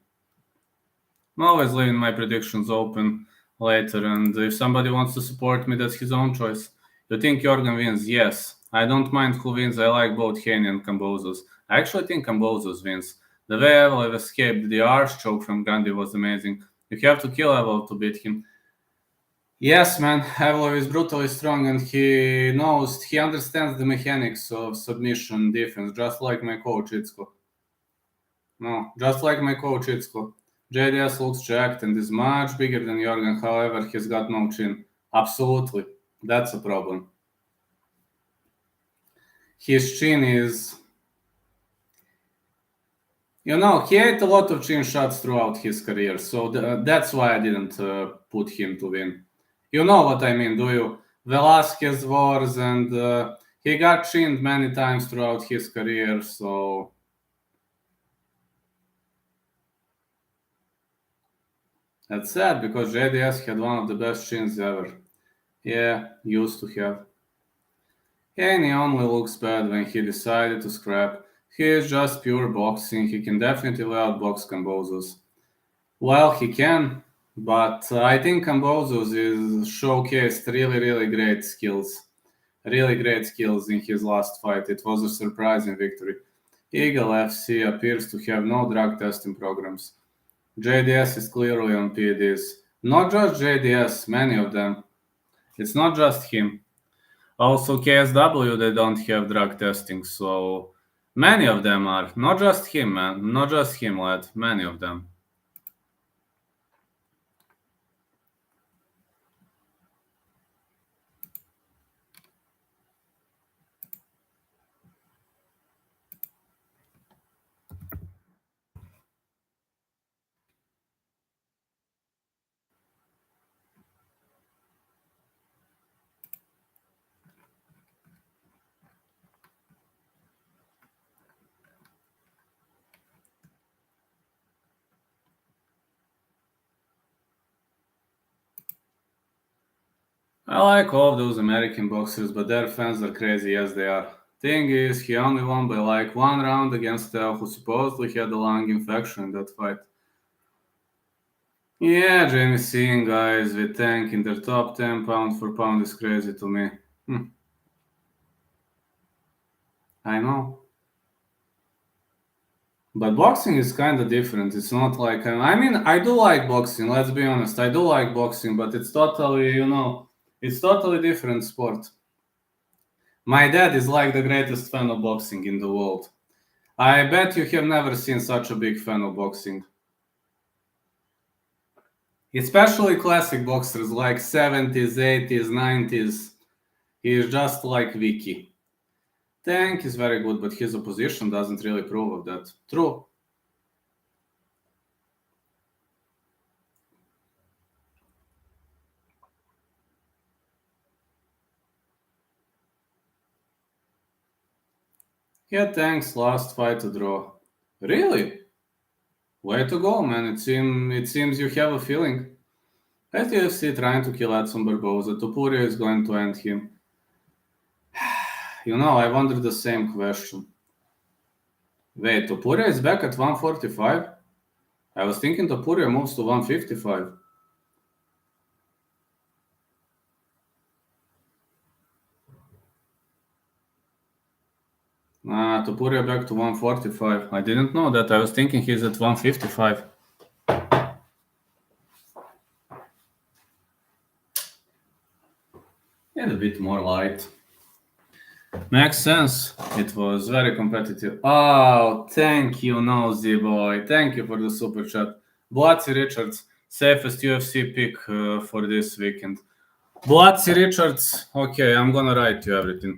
I'm always leaving my predictions open later, and if somebody wants to support me, that's his own choice. You think Jorgen wins? Yes. I don't mind who wins. I like both Haney and Cambozos. I actually think Cambozos wins. The way Evil escaped the arse choke from Gandhi was amazing. You have to kill Evil to beat him. Yes, man, Evil is brutally strong and he understands the mechanics of submission defense, just like my coach Itzko. No, just like my coach Itzko. JDS looks jacked and is much bigger than Jorgen, however, he's got no chin. Absolutely. That's a problem. His chin is... he ate a lot of chin shots throughout his career, so that's why I didn't put him to win. You know what I mean, do you? Velasquez wars, and he got chinned many times throughout his career, so... that's sad, because JDS had one of the best chins ever. Yeah, used to have. Haney only looks bad when he decided to scrap. He is just pure boxing. He can definitely outbox Cambozos. Well, he can, but I think Cambozos is showcased really great skills. Really great skills in his last fight. It was a surprising victory. Eagle FC appears to have no drug testing programs. JDS is clearly on PEDs. Not just JDS, many of them. It's not just him. Also, KSW, they don't have drug testing, so many of them are. Not just him, man. Not just him, lad. Many of them. I like all of those American boxers, but their fans are crazy, yes they are. Thing is, he only won by like 1 round against Teo, who supposedly had a lung infection in that fight. Yeah, Jamie seeing guys with Tank in their top 10 pound for pound is crazy to me. I know. But boxing is kind of different. It's not like... I mean, I do like boxing, let's be honest. I do like boxing, but it's totally, it's totally different sport. My dad is like the greatest fan of boxing in the world. I bet you have never seen such a big fan of boxing. Especially classic boxers like 70s, 80s, 90s. He is just like Vicky. Tank is very good, but his opposition doesn't really prove of that. True. Yeah, Tank's last fight a draw. Really? Way to go, man. It seems you have a feeling. At UFC trying to kill Edson Barboza, Topuria is going to end him. I wonder the same question. Wait, Topuria is back at 145? I was thinking Topuria moves to 155. Topuria back to 145. I didn't know that. I was thinking he's at 155. And a bit more light. Makes sense. It was very competitive. Oh, thank you, Nosy Boy. Thank you for the super chat. Blatzy Richards, safest UFC pick for this weekend. Blatzy Richards, okay, I'm gonna write you everything.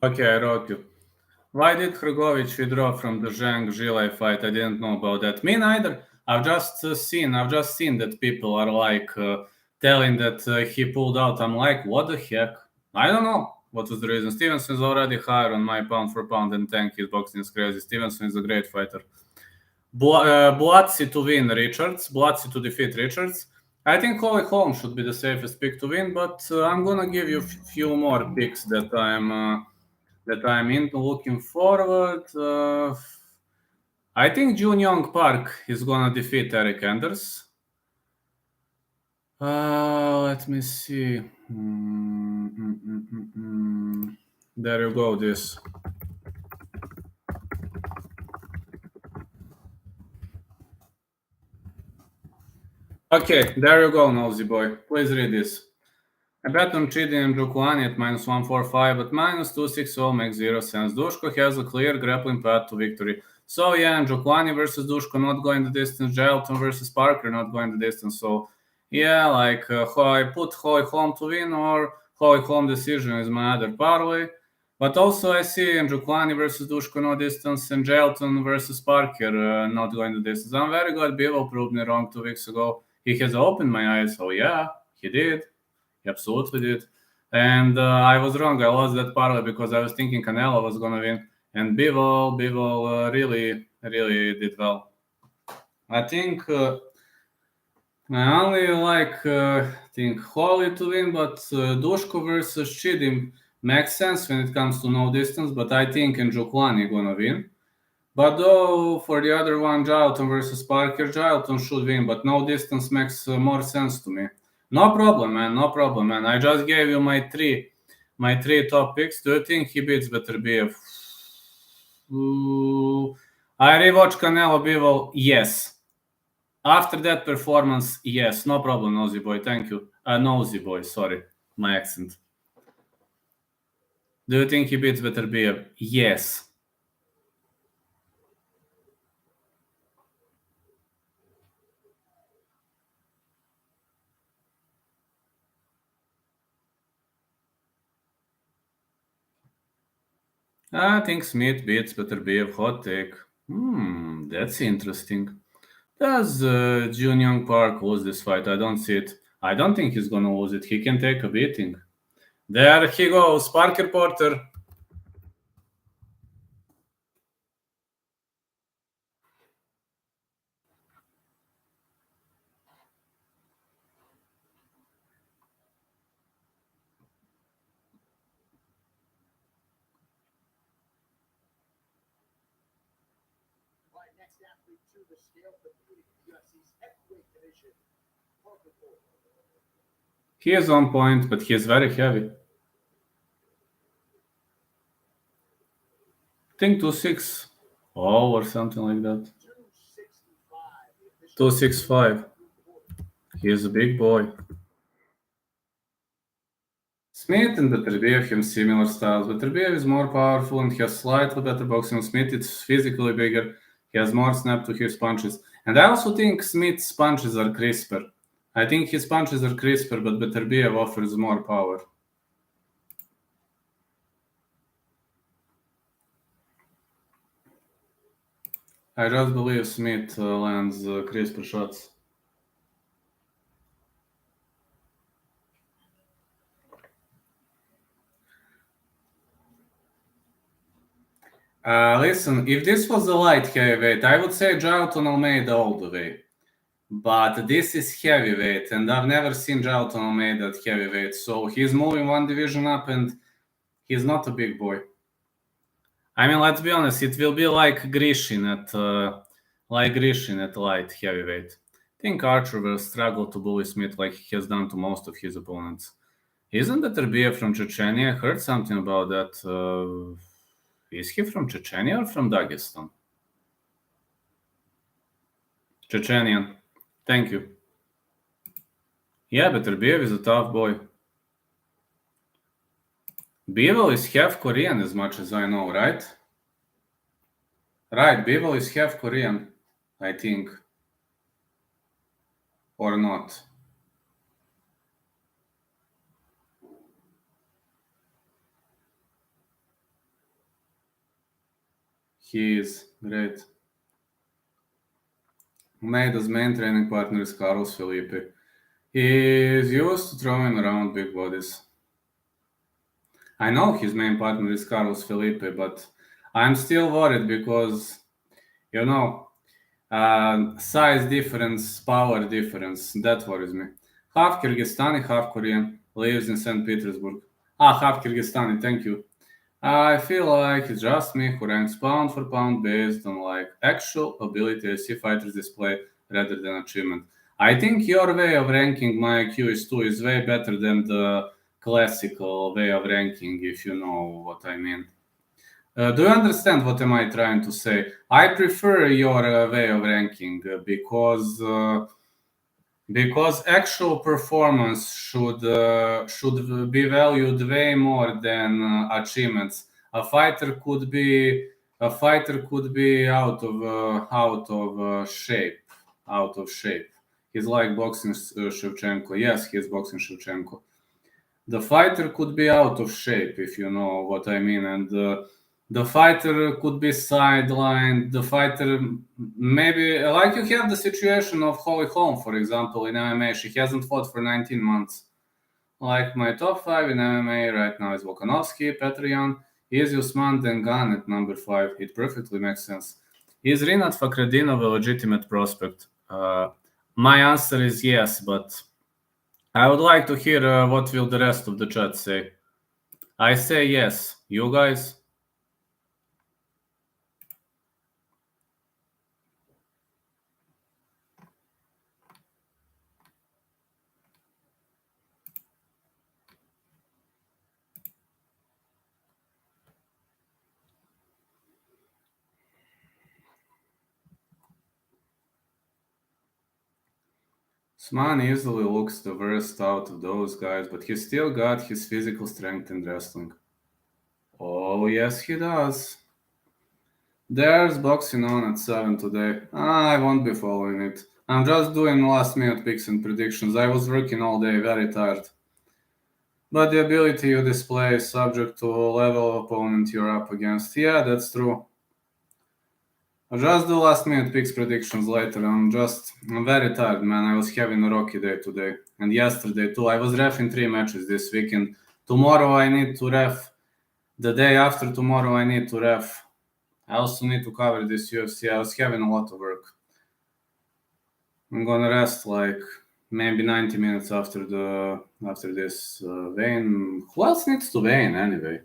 Okay, I wrote you. Why did Hrgovic withdraw from the Zhang Zhilei fight? I didn't know about that. Me neither. I've just seen that people are like telling that he pulled out. I'm like, what the heck? I don't know what was the reason. Stevenson is already higher on my pound for pound and tank. His boxing is crazy. Stevenson is a great fighter. Blatzi to win Richards. Blatzi to defeat Richards. I think Holm should be the safest pick to win, but I'm gonna give you a few more picks that I'm into looking forward. I think Jun Young Park is gonna defeat Eric Anders. Let me see. There you go. This. Okay, there you go, nosy boy. Please read this. I bet on Chidi and Jokuani at -145, but -260 makes 0 sense. Dushko has a clear grappling path to victory. So yeah, and Jokuani versus Dushko not going the distance. Jailton versus Parker not going the distance. So yeah, like I put Hoy Holm to win or Hoy Holm decision is my other parlay. But also I see Njokuani versus Dushko no distance and Jailton versus Parker not going the distance. I'm very glad Bivol proved me wrong 2 weeks ago. He has opened my eyes. So yeah, he did. He absolutely did. And I was wrong. I lost that parlay because I was thinking Canelo was going to win. And Bivol really did well. I think I only think Holly to win, but Dushko versus Chidim makes sense when it comes to no distance. But I think Njokuani gonna win. But though for the other one, Jailton versus Parker, Jailton should win, but no distance makes more sense to me. No problem, man. No problem, man. I just gave you my three top picks. Do you think he beats Beterbiev? I rewatch Canelo Bivol. Yes. After that performance, yes, no problem, Nosy Boy. Thank you. Nosy Boy, sorry, my accent. Do you think he beats Beterbiev? Yes. I think Smith beats Beterbiev. Hot take. That's interesting. Does Jun Young Park lose this fight? I don't see it. I don't think he's gonna lose it. He can take a beating. There he goes, Parker Porter. My next athlete to the scale competing in the UFC's heavyweight division, Parker Porter. He is on point, but he is very heavy. I think 2-6 or something like that. 265. He is a big boy. Smith and Beterbiev have similar styles. Beterbiev is more powerful and has slightly better boxing. Smith is physically bigger. He has more snap to his punches. And I also think Smith's punches are crisper. I think his punches are crisper, but Beterbiev offers more power. I just believe Smith lands crisper shots. Listen, if this was a light heavyweight, I would say Jailton Almeida all the way. But this is heavyweight, and I've never seen Jailton Almeida at heavyweight, so he's moving one division up, and he's not a big boy. I mean, let's be honest, it will be like Grishin at light heavyweight. I think Archer will struggle to bully Smith like he has done to most of his opponents. Isn't Beterbiev from Chechnya? I heard something about that. Is he from Chechnya or from Dagestan? Chechenian. Thank you. Yeah, Beterbiev is a tough boy. Bivol is half Korean as much as I know, right? Right, Bivol is half Korean, I think. Or not. He is great. Maida's main training partner is Carlos Felipe. He is used to throwing around big bodies. I know his main partner is Carlos Felipe, but I'm still worried because, you know, size difference, power difference, that worries me. Half Kyrgyzstani, half Korean, lives in St. Petersburg. Half Kyrgyzstani, thank you. I feel like it's just me who ranks pound for pound based on like actual ability I see fighters display rather than achievement. I think your way of ranking my QS2 is way better than the classical way of ranking, if you know what I mean. Do you understand what am I trying to say? I prefer your way of ranking because actual performance should be valued way more than achievements. A fighter could be out of shape. He's like boxing Shevchenko. Yes, he's boxing Shevchenko. The fighter could be out of shape, if you know what I mean, and the fighter could be sidelined. The fighter, maybe like you have the situation of Holm, for example, in MMA. She hasn't fought for 19 months. Like my top 5 in MMA right now is Volkanovski, Petryan, is Usman, then Gan at number 5. It perfectly makes sense. Is Rinat Fakhretdinov a legitimate prospect? My answer is yes, but I would like to hear what will the rest of the chat say. I say yes. You guys? Usman easily looks the worst out of those guys, but he still got his physical strength in wrestling. Oh, yes, he does. There's boxing on at 7 today. I won't be following it. I'm just doing last minute picks and predictions. I was working all day, very tired. But the ability you display is subject to a level of opponent you're up against. Yeah, that's true. I'll just do last minute picks predictions later. I'm very tired, man. I was having a rocky day today. And yesterday too. I was reffing 3 matches this weekend. Tomorrow I need to ref. The day after tomorrow I need to ref. I also need to cover this UFC. I was having a lot of work. I'm gonna rest like maybe 90 minutes after this weigh-in. Who else needs to weigh in anyway?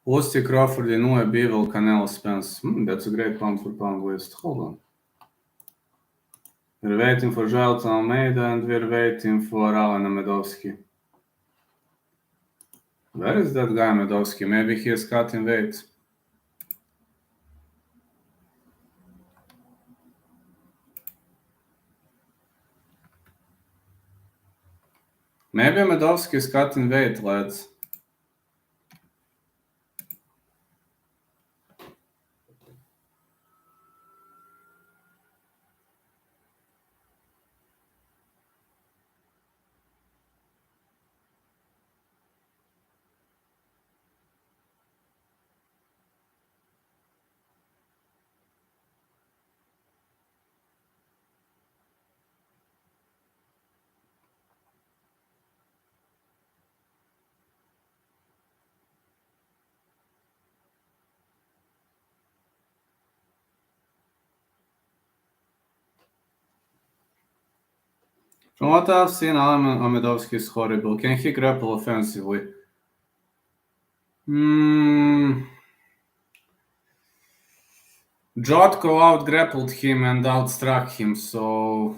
Usti, Crawford, Inoue, Bivol, Canelo, Spence. That's a great pound for pound list. Hold on. We're waiting for Jailton Almeida and we're waiting for Alan Amedovski. Where is that guy Amedovski? Maybe he is cutting weight. Maybe Amedovski is cutting weight, lads. From what I've seen, Alan Amedovski is horrible. Can he grapple offensively? Jotko out-grappled him and outstruck him, so...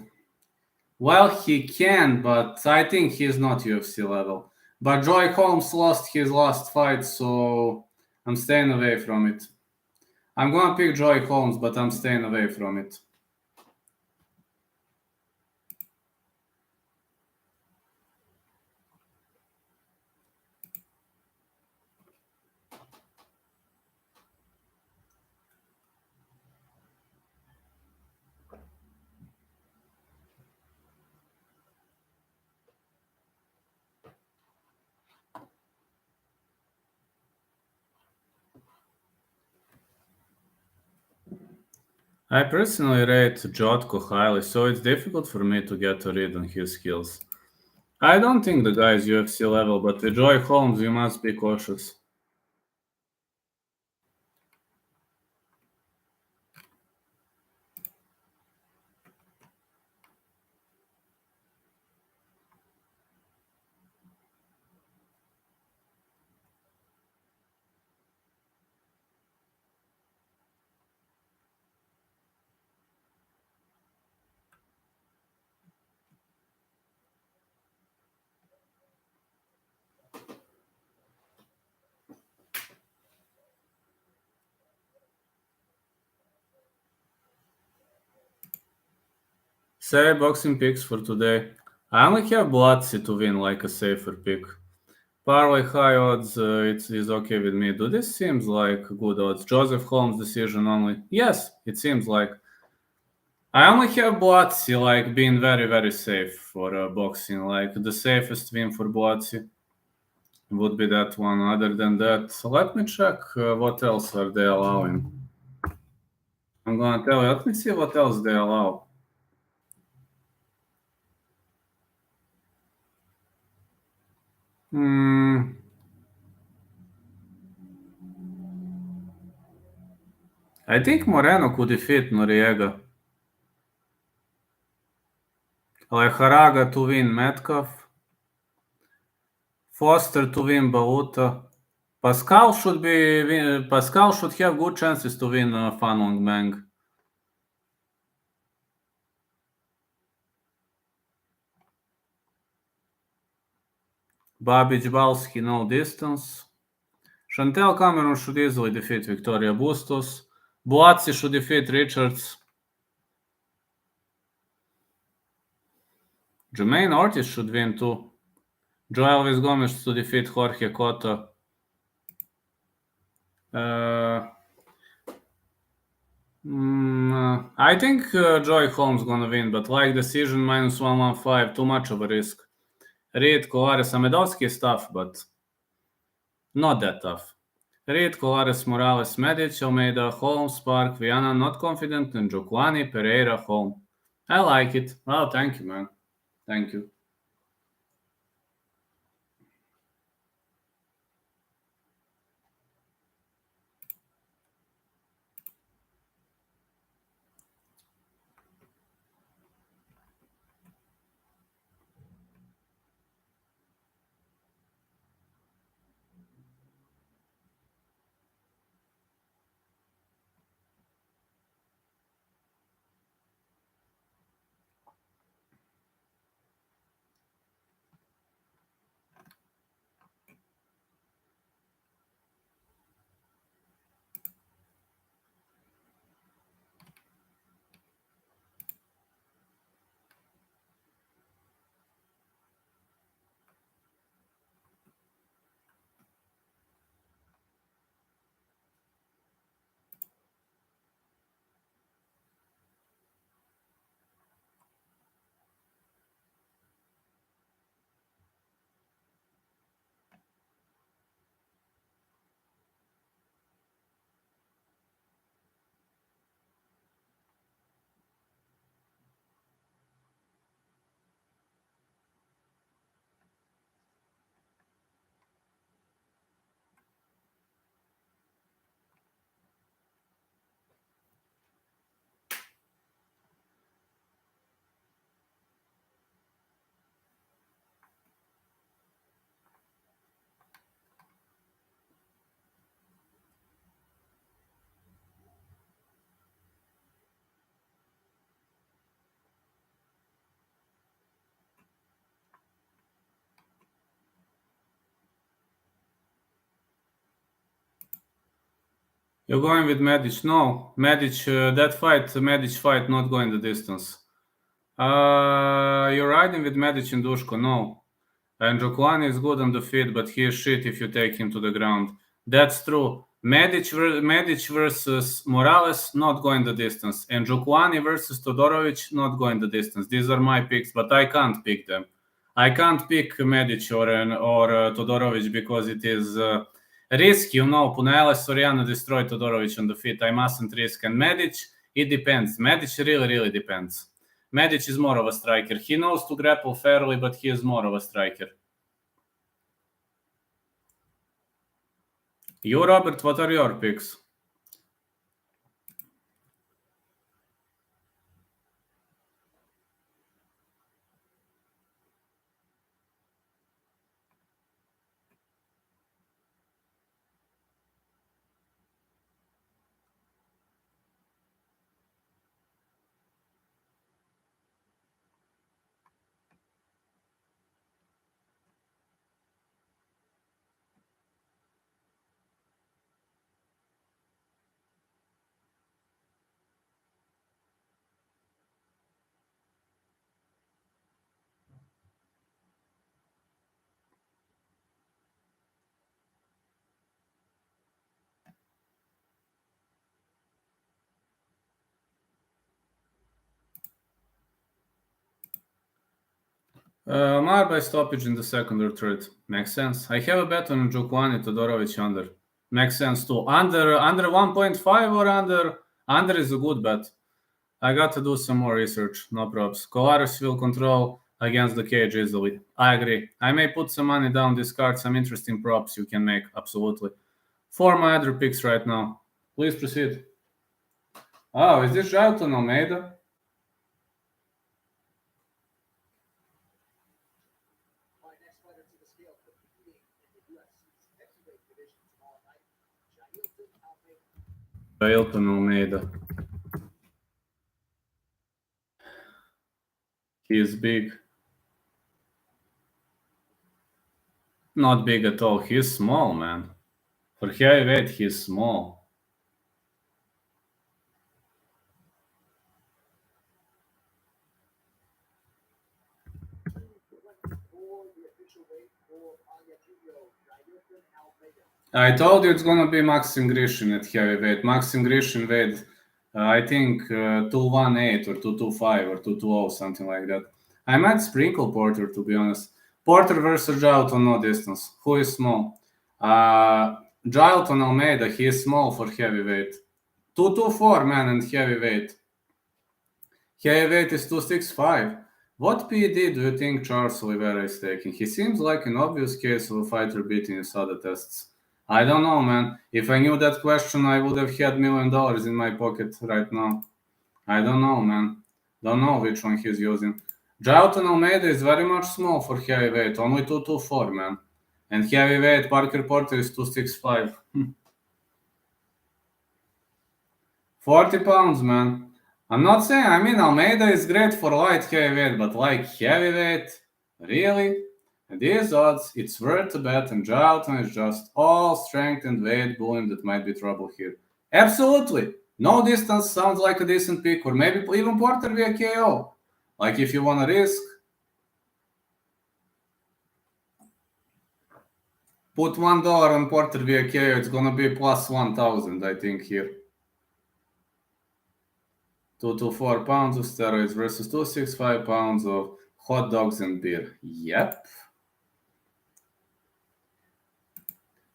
Well, he can, but I think he's not UFC level. But Joy Holmes lost his last fight, so I'm staying away from it. I'm gonna pick Joy Holmes, but I'm staying away from it. I personally rate Jotko highly, so it's difficult for me to get a read on his skills. I don't think the guy is UFC level, but with Joy Holmes, you must be cautious. Say boxing picks for today. I only have Blatzi to win like a safer pick. Parlay high odds, it is okay with me. Do this seems like good odds? Joseph Holmes decision only. Yes, it seems like. I only have Blatzi like being very, very safe for boxing. Like the safest win for Blatzi would be that one. Other than that, let me check what else are they allowing. I'm gonna tell you. Let me see what else they allow. I think Moreno could defeat Noriega. Leharaga to win Metcalf. Foster to win Baluta. Pascal should have good chances to win Fanlong Bang. Babic Balski, no distance. Chantel Cameron should easily defeat Victoria Bustos. Buatsi should defeat Richards. Jermaine Ortiz should win too. Joel Gomez to defeat Jorge Cota. I think Joy Holmes gonna win, but like decision -115, too much of a risk. Reed, Colares, Amedovski is tough, but not that tough. Reed, Colares, Morales, Medic, Almeida, Holmes, Park, Viana, not confident, and Jokwani, Pereira, Holm. I like it. Well, thank you, man. Thank you. You're going with Medic? No, Medic. Medic fight, not going the distance. You're riding with Medic and Dushko? No. And Jokwani is good on the feet, but he is shit if you take him to the ground. That's true. Medic versus Morales, not going the distance. And Jokwani versus Todorovic, not going the distance. These are my picks, but I can't pick them. I can't pick Medic or Todorovic because it is risky. Punaela Soriano destroyed Todorovic on the feet. I mustn't risk. And Medic It depends. Medic really depends. Medic is more of a striker. He knows to grapple fairly, but he is more of a striker. You, Robert, what are your picks? Mar by stoppage in the second or third. Makes sense. I have a bet on Njokuani Todorovic under. Makes sense too. Under 1.5 or under is a good bet. I got to do some more research. No probs. Kolaris will control against the cage easily. I agree. I may put some money down, discard some interesting props you can make. Absolutely. For my other picks right now. Please proceed. Oh, is this Jailton Almeida? My next fighter to the scale competing in the UFC's heavyweight division tomorrow night, Jailton Almeida. He is big. Not big at all. He's small, man. For heavyweight, he's small. I told you it's gonna be Maxim Grishin at heavyweight. Maxim Grishin weighed, I think, 218 or 225 or 220, something like that. I might sprinkle Porter, to be honest. Porter versus Jailton, no distance. Who is small? Jailton Almeida, he is small for heavyweight. 224, man, and heavyweight. Heavyweight is 265. What PED do you think Charles Oliveira is taking? He seems like an obvious case of a fighter beating his other tests. I don't know, man. If I knew that question, I would have had $1 million in my pocket right now. I don't know, man. Don't know which one he's using. Jailton Almeida is very much small for heavyweight, only 224, man. And heavyweight, Parker Porter is 265. 40 pounds, man. I'm not saying, I mean, Almeida is great for light heavyweight, but like heavyweight, really? At these odds, it's worth a bet, and Jailton is just all strength and weight bullying that might be trouble here. Absolutely! No distance sounds like a decent pick, or maybe even Porter via KO. Like if you want to risk, put $1 on Porter via KO, it's gonna be plus 1,000, I think, here. 224 pounds of steroids versus 265 pounds of hot dogs and beer. Yep.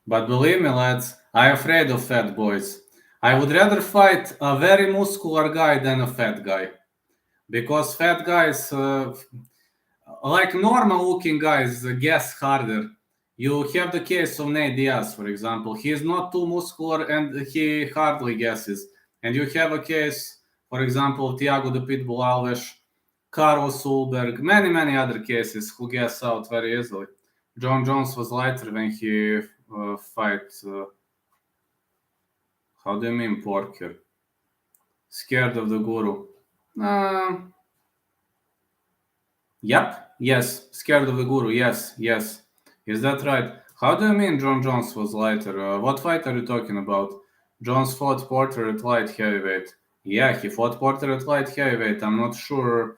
But believe me, lads, I'm afraid of fat boys. I would rather fight a very muscular guy than a fat guy. Because fat guys, like normal looking guys, guess harder. You have the case of Nate Diaz, for example. He is not too muscular and he hardly guesses. And you have a case, for example, of Thiago the Pitbull Alves, Carlos Ulberg, many other cases who guess out very easily. John Jones was lighter when he fight. How do you mean, Porker? Scared of the guru? Yep. Yes. Scared of the guru. Yes. Is that right? How do you mean John Jones was lighter? What fight are you talking about? Jones fought Porter at light heavyweight. Yeah, he fought Porter at light heavyweight. I'm not sure.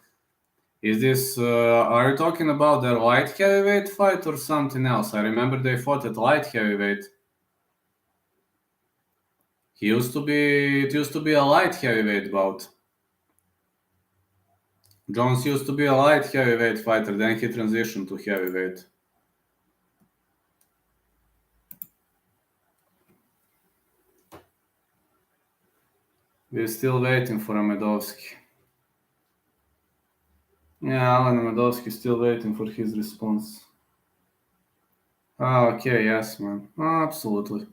Is this, are you talking about their light heavyweight fight or something else? I remember they fought at light heavyweight. It used to be a light heavyweight bout. Jones used to be a light heavyweight fighter, then he transitioned to heavyweight. We're still waiting for Amedovski. Yeah, Alan Amedovski still waiting for his response. Okay, yes, man. Absolutely.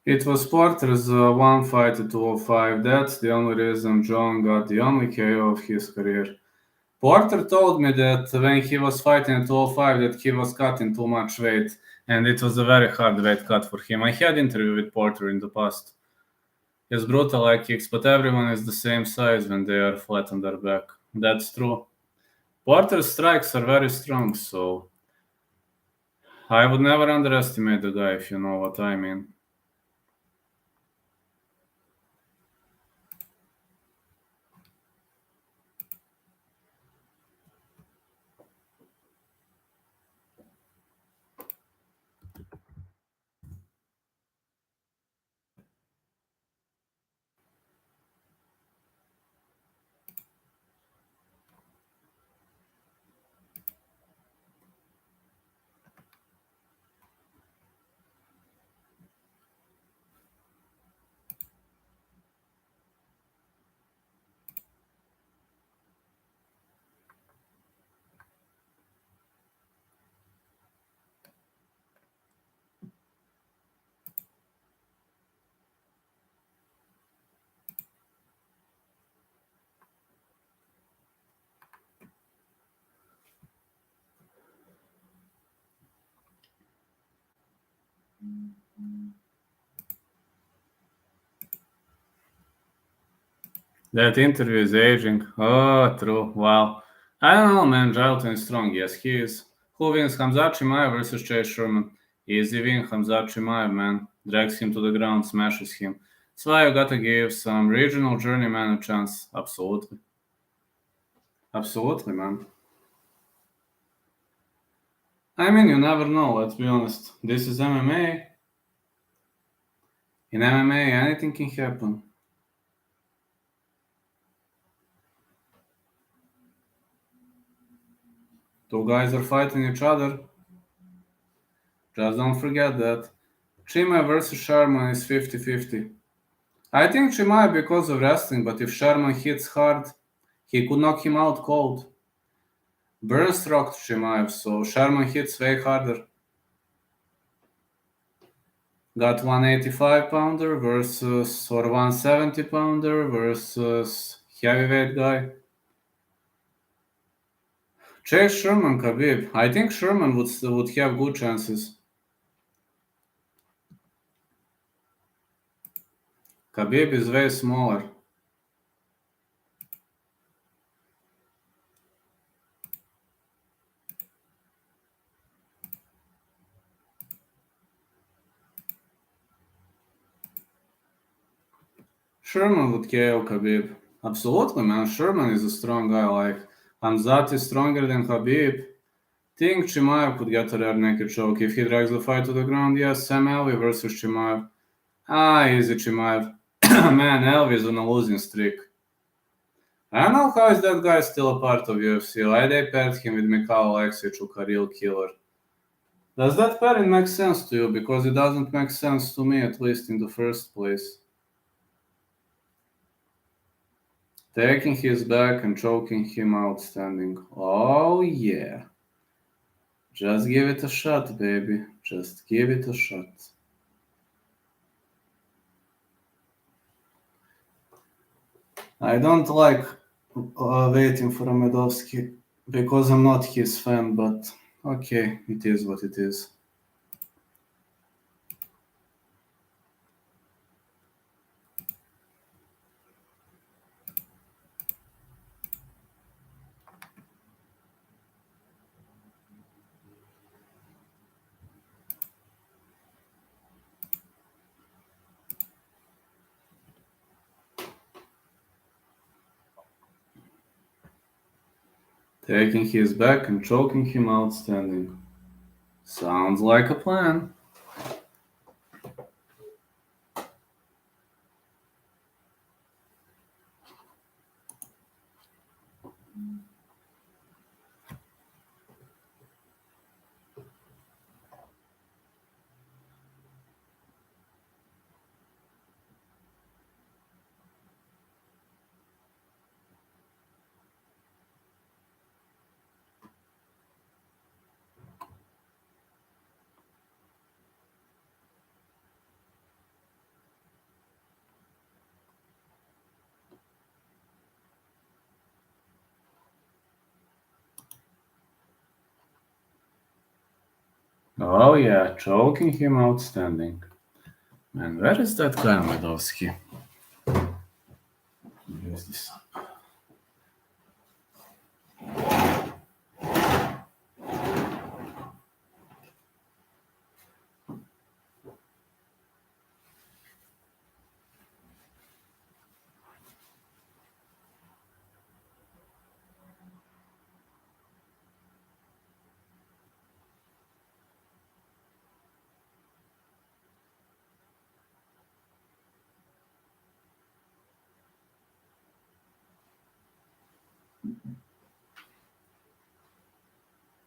It was Porter's one fight at 205. That's the only reason John got the only KO of his career. Porter told me that when he was fighting at 205 that he was cutting too much weight and it was a very hard weight cut for him. I had interview with Porter in the past. He's brutal like kicks, but everyone is the same size when they are flat on their back. That's true. Porter's strikes are very strong, so I would never underestimate the guy, if you know what I mean. That interview is aging. Oh, true. Wow. I don't know, man. Jalton is strong. Yes, he is. Who wins? Hamzat Chimaev versus Chase Sherman. Easy win. Hamzat Chimaev, man. Drags him to the ground, smashes him. That's why you gotta give some regional journeyman a chance. Absolutely. Absolutely, man. I mean, you never know, let's be honest. This is MMA. In MMA, anything can happen. Two guys are fighting each other. Just don't forget that. Chimaev versus Sherman is 50-50. I think Chimaev because of wrestling, but if Sherman hits hard, he could knock him out cold. Burns rocked Chimaev, so Sherman hits way harder. Got 185 pounder versus or 170 pounder versus heavyweight guy. Chase Sherman, Khabib. I think Sherman would have good chances. Khabib is way smaller. Sherman would KO Khabib. Absolutely, man. Sherman is a strong guy. Like Hamzat is stronger than Khabib. Think Chimaev could get a rear naked choke if he drags the fight to the ground. Yes, Sam Alvey versus Chimaev. Easy Chimaev. Man, Alvey is on a losing streak. I don't know how is that guy still a part of UFC. Why they paired him with Mikhail Alexic, a real killer? Does that pairing make sense to you? Because it doesn't make sense to me, at least in the first place. Taking his back and choking him outstanding. Oh yeah. Just give it a shot, baby. Just give it a shot. I don't like waiting for Amedovski because I'm not his fan, but okay, it is what it is. Taking his back and choking him outstanding. Sounds like a plan. Oh yeah, choking him outstanding. Man, where is that guy, Medovsky? Use this.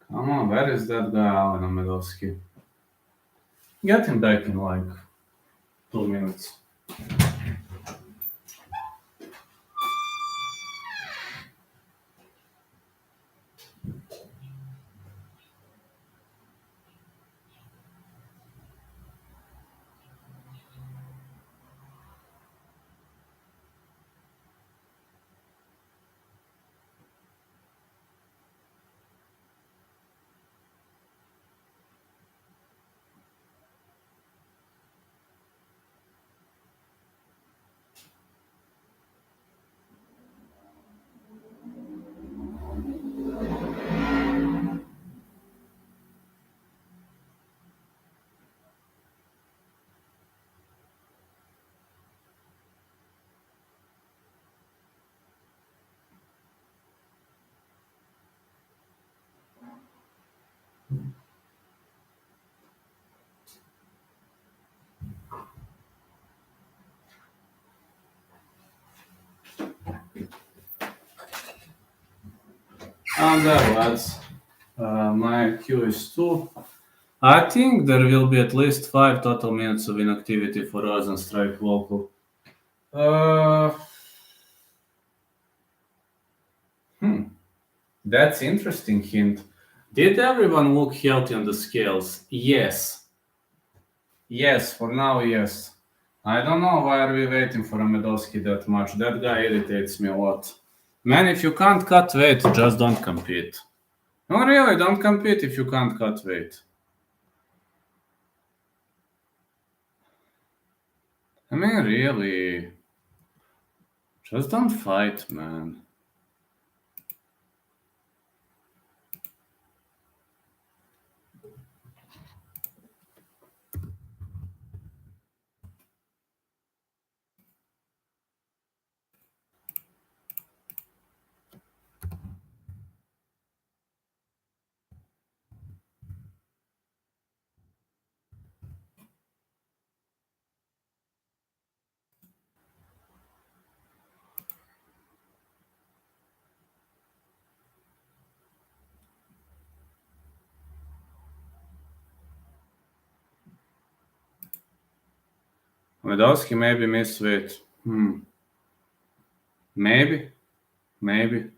Come on, where is that guy, Alan Medovsky? Get him back in like 2 minutes. And there, lads. My Q is 2. I think there will be at least 5 total minutes of inactivity for Rosenstrike local. That's interesting hint. Did everyone look healthy on the scales? Yes. Yes, for now, yes. I don't know why are we waiting for a Medovsky that much. That guy irritates me a lot. Man, if you can't cut weight, just don't compete. No, really, don't compete if you can't cut weight. I mean, really. Just don't fight, man. Medovsky maybe missed weight. Maybe. Maybe.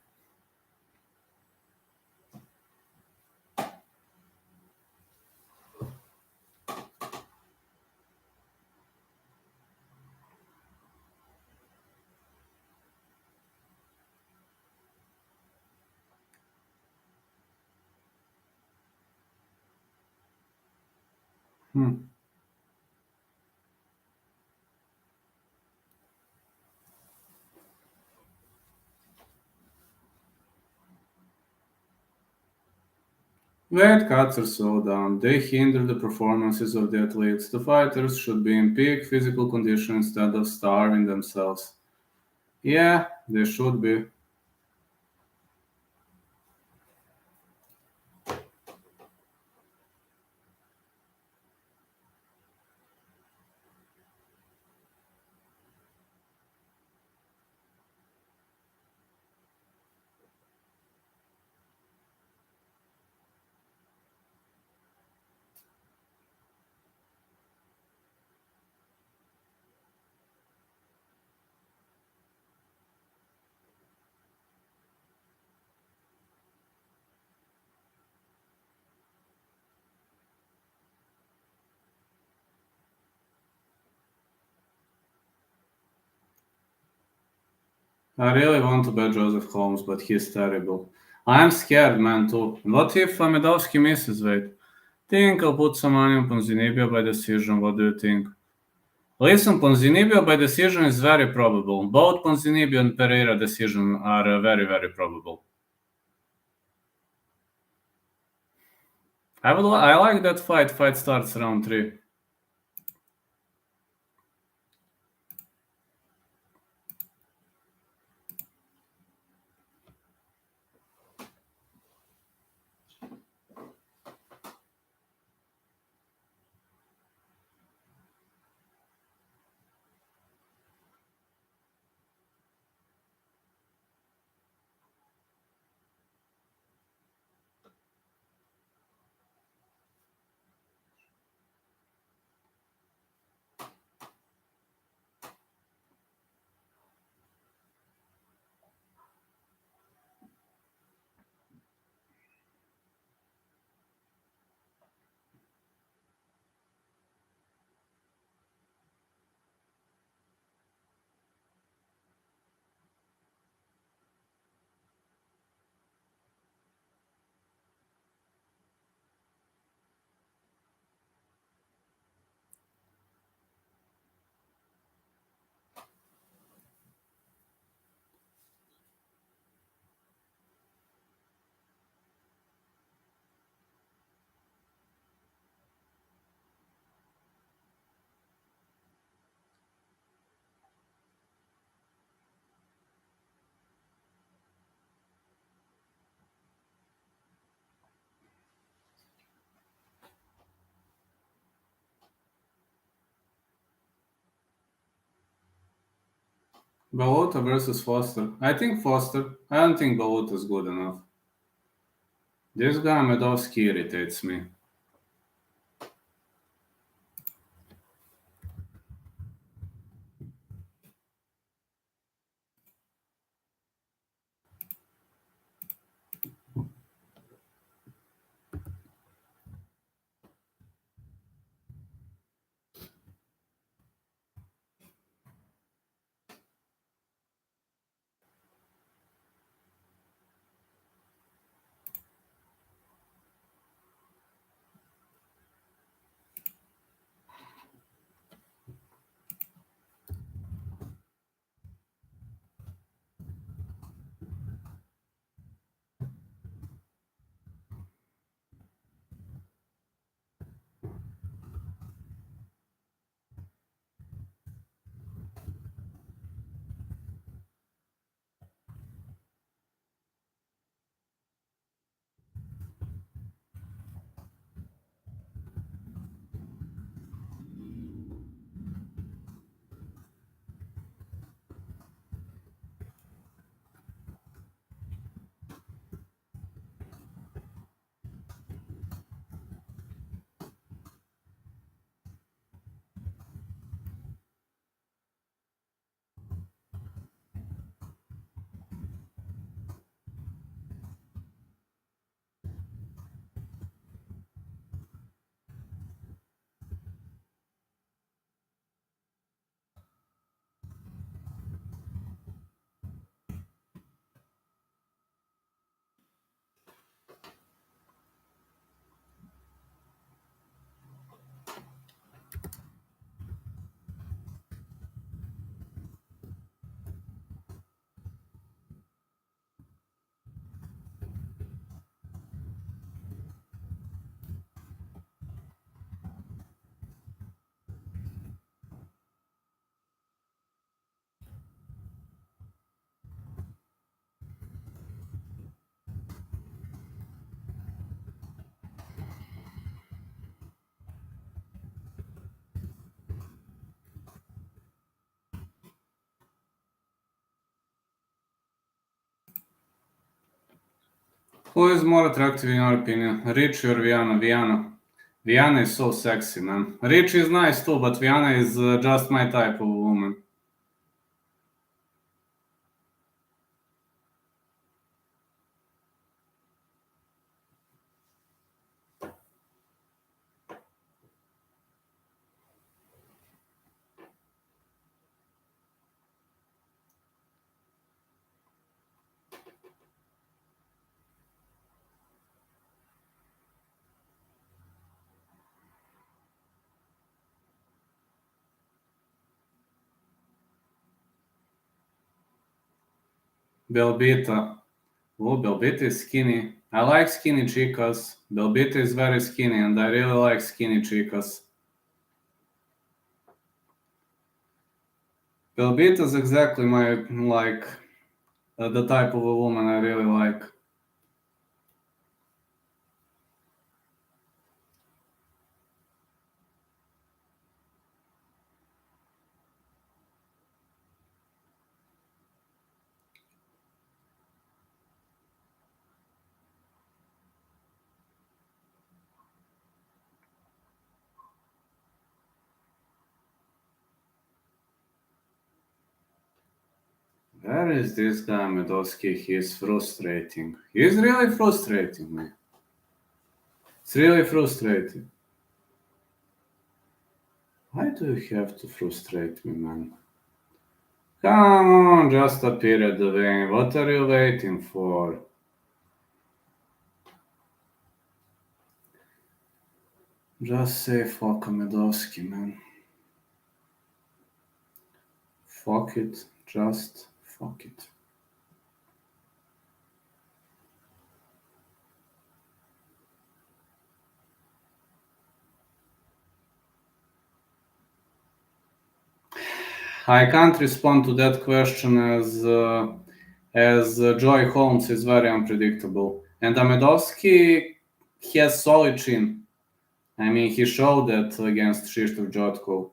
Weight cuts are slowed down. They hinder the performances of the athletes. The fighters should be in peak physical condition instead of starving themselves. Yeah, they should be. I really want to bet Joseph Holmes, but he's terrible. I'm scared, man, too. What if Medovsky misses weight? Think I'll put some money on Ponzinibbio by decision. What do you think? Listen, Ponzinibbio by decision is very probable. Both Ponzinibbio and Pereira decision are very, very probable. I like that fight. Fight starts round 3. Balota versus Foster. I think Foster. I don't think Balota is good enough. This guy Medovsky irritates me. Who is more attractive in your opinion, Richie or Viana? Viana. Viana is so sexy, man. Richie is nice too, but Viana is just my type of woman. Belbita. Oh, Belbita is skinny. I like skinny chicas. Belbita is very skinny, and I really like skinny chicas. Belbita is exactly the type of a woman I really like. Where is this guy Medowski? He's frustrating. He's really frustrating me. It's really frustrating. Why do you have to frustrate me, man? Come on, just appear at the ring. What are you waiting for? Just say fuck Medowski, man. Fuck it. Just fuck it. I can't respond to that question as Joy Holmes is very unpredictable, and Amedovski has solid chin. I mean, he showed that against Krzysztof Jotko,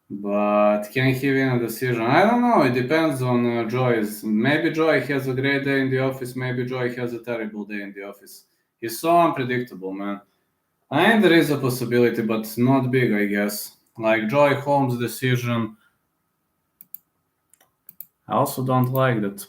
but can he win a decision? I don't know. It depends on Joy's. Maybe Joy has a great day in the office. Maybe Joy has a terrible day in the office. He's so unpredictable, man. And there is a possibility, but not big, I guess. Like Joy Holmes' decision. I also don't like that.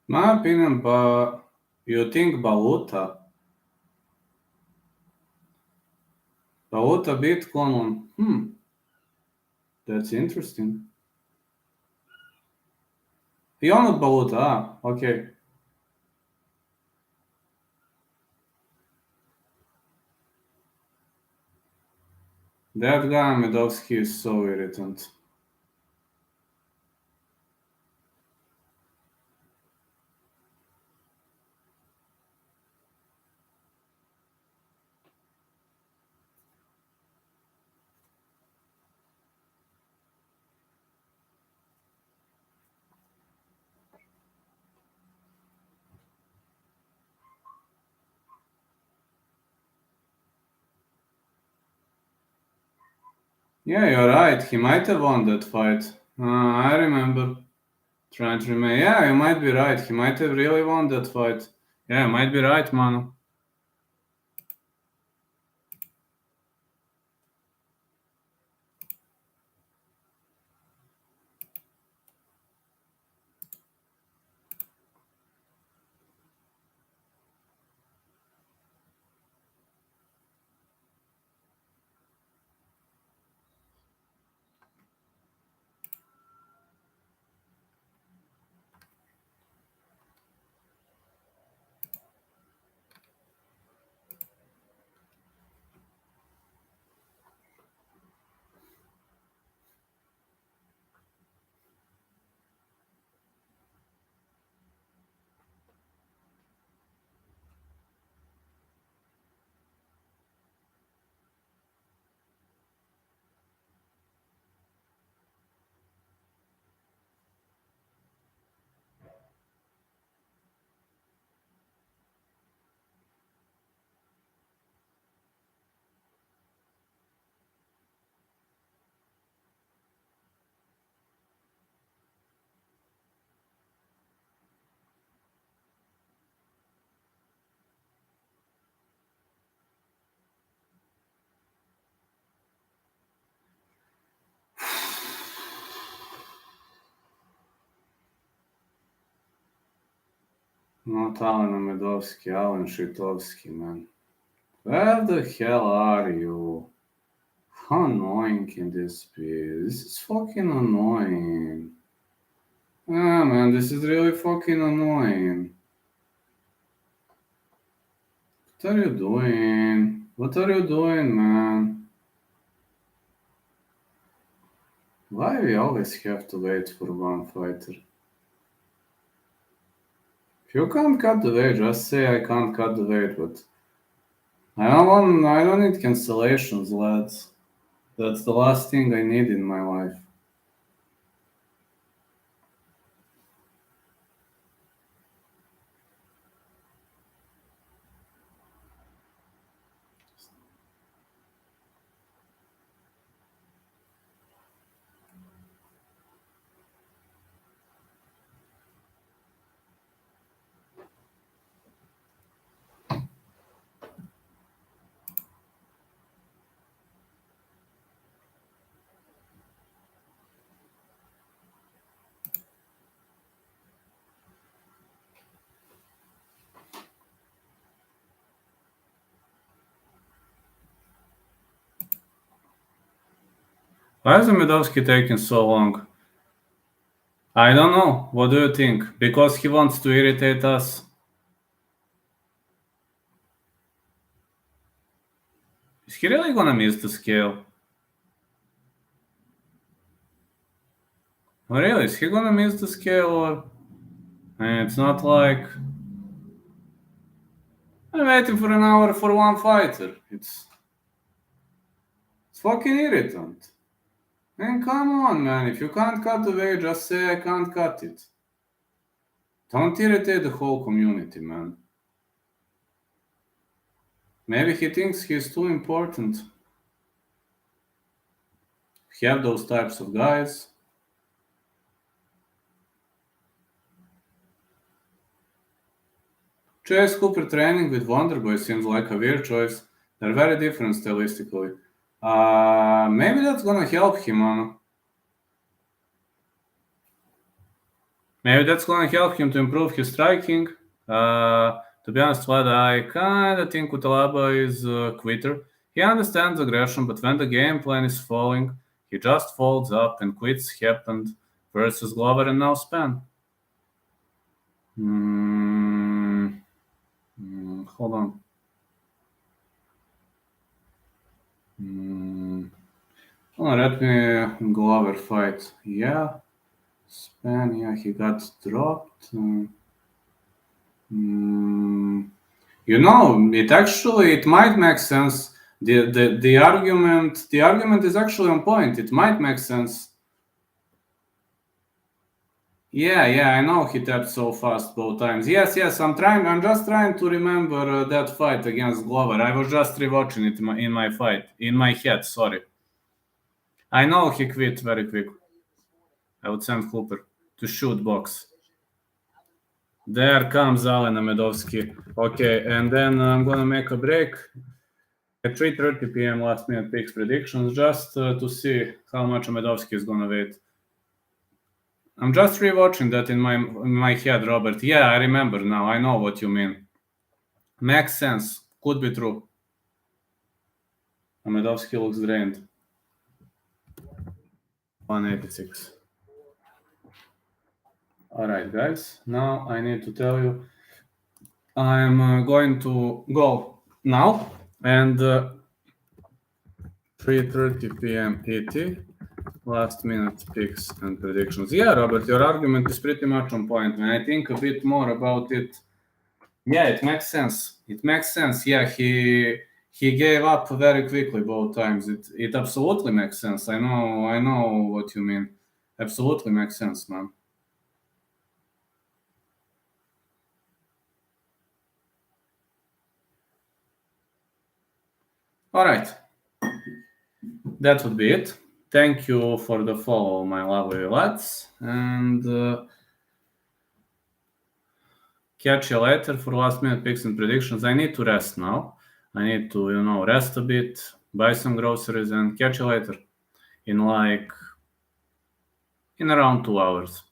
My opinion, but you think Baluta beat Conlon? That's interesting. Beyond Baluta, okay. That guy Medovsky is so irritant. Yeah, you're right. He might have won that fight. I remember. Trying to remember. Yeah, you might be right. He might have really won that fight. Yeah, you might be right, man. Not Alan Medovsky, Alan Shitovsky, man. Where the hell are you? How annoying can this be? This is fucking annoying. Ah, man, this is really fucking annoying. What are you doing? What are you doing, man? Why we always have to wait for one fighter? If you can't cut the weight, just say I can't cut the weight, but I don't need cancellations, lads. That's the last thing I need in my life. Why is Medovsky taking so long? I don't know. What do you think? Because he wants to irritate us? Is he really gonna miss the scale? Oh, really? Is he gonna miss the scale or... And it's not like... I'm waiting for an hour for one fighter. It's fucking irritant. And come on, man. If you can't cut the weight, just say I can't cut it. Don't irritate the whole community, man. Maybe he thinks he's too important. We have those types of guys. Chase Cooper training with Wonderboy seems like a weird choice. They're very different stylistically. Maybe that's gonna help him. Maybe that's gonna help him to improve his striking. To be honest, Vlad, I kinda think Kutalaba is a quitter. He understands aggression, but when the game plan is falling, he just folds up and quits. Happened versus Glover and now Span. Hold on. Let me Glover fight. Yeah. Span, yeah, he got dropped. It might make sense. The argument is actually on point. It might make sense. Yeah, I know he tapped so fast both times. Yes, I'm just trying to remember that fight against Glover. I was just rewatching it in my head, sorry. I know he quit very quick. I would send Hooper to shoot box. There comes Alen Amedovsky. Okay, and then I'm gonna make a break at 3:30 p.m. last minute picks predictions just to see how much Amedovsky is gonna wait. I'm just rewatching that in my head, Robert. Yeah, I remember now. I know what you mean. Makes sense. Could be true. Amedovsky looks drained. 186. Alright, guys. Now I need to tell you I'm going to go now and 3:30 p.m. ET. Last minute picks and predictions. Yeah, Robert, your argument is pretty much on point. When I think a bit more about it, yeah, it makes sense. Yeah, he gave up very quickly both times. It absolutely makes sense. I know what you mean. Absolutely makes sense, man. All right. That would be it. Thank you for the follow, my lovely lads. And catch you later for last minute picks and predictions. I need to rest now. I need to, rest a bit, buy some groceries, and catch you later in around 2 hours.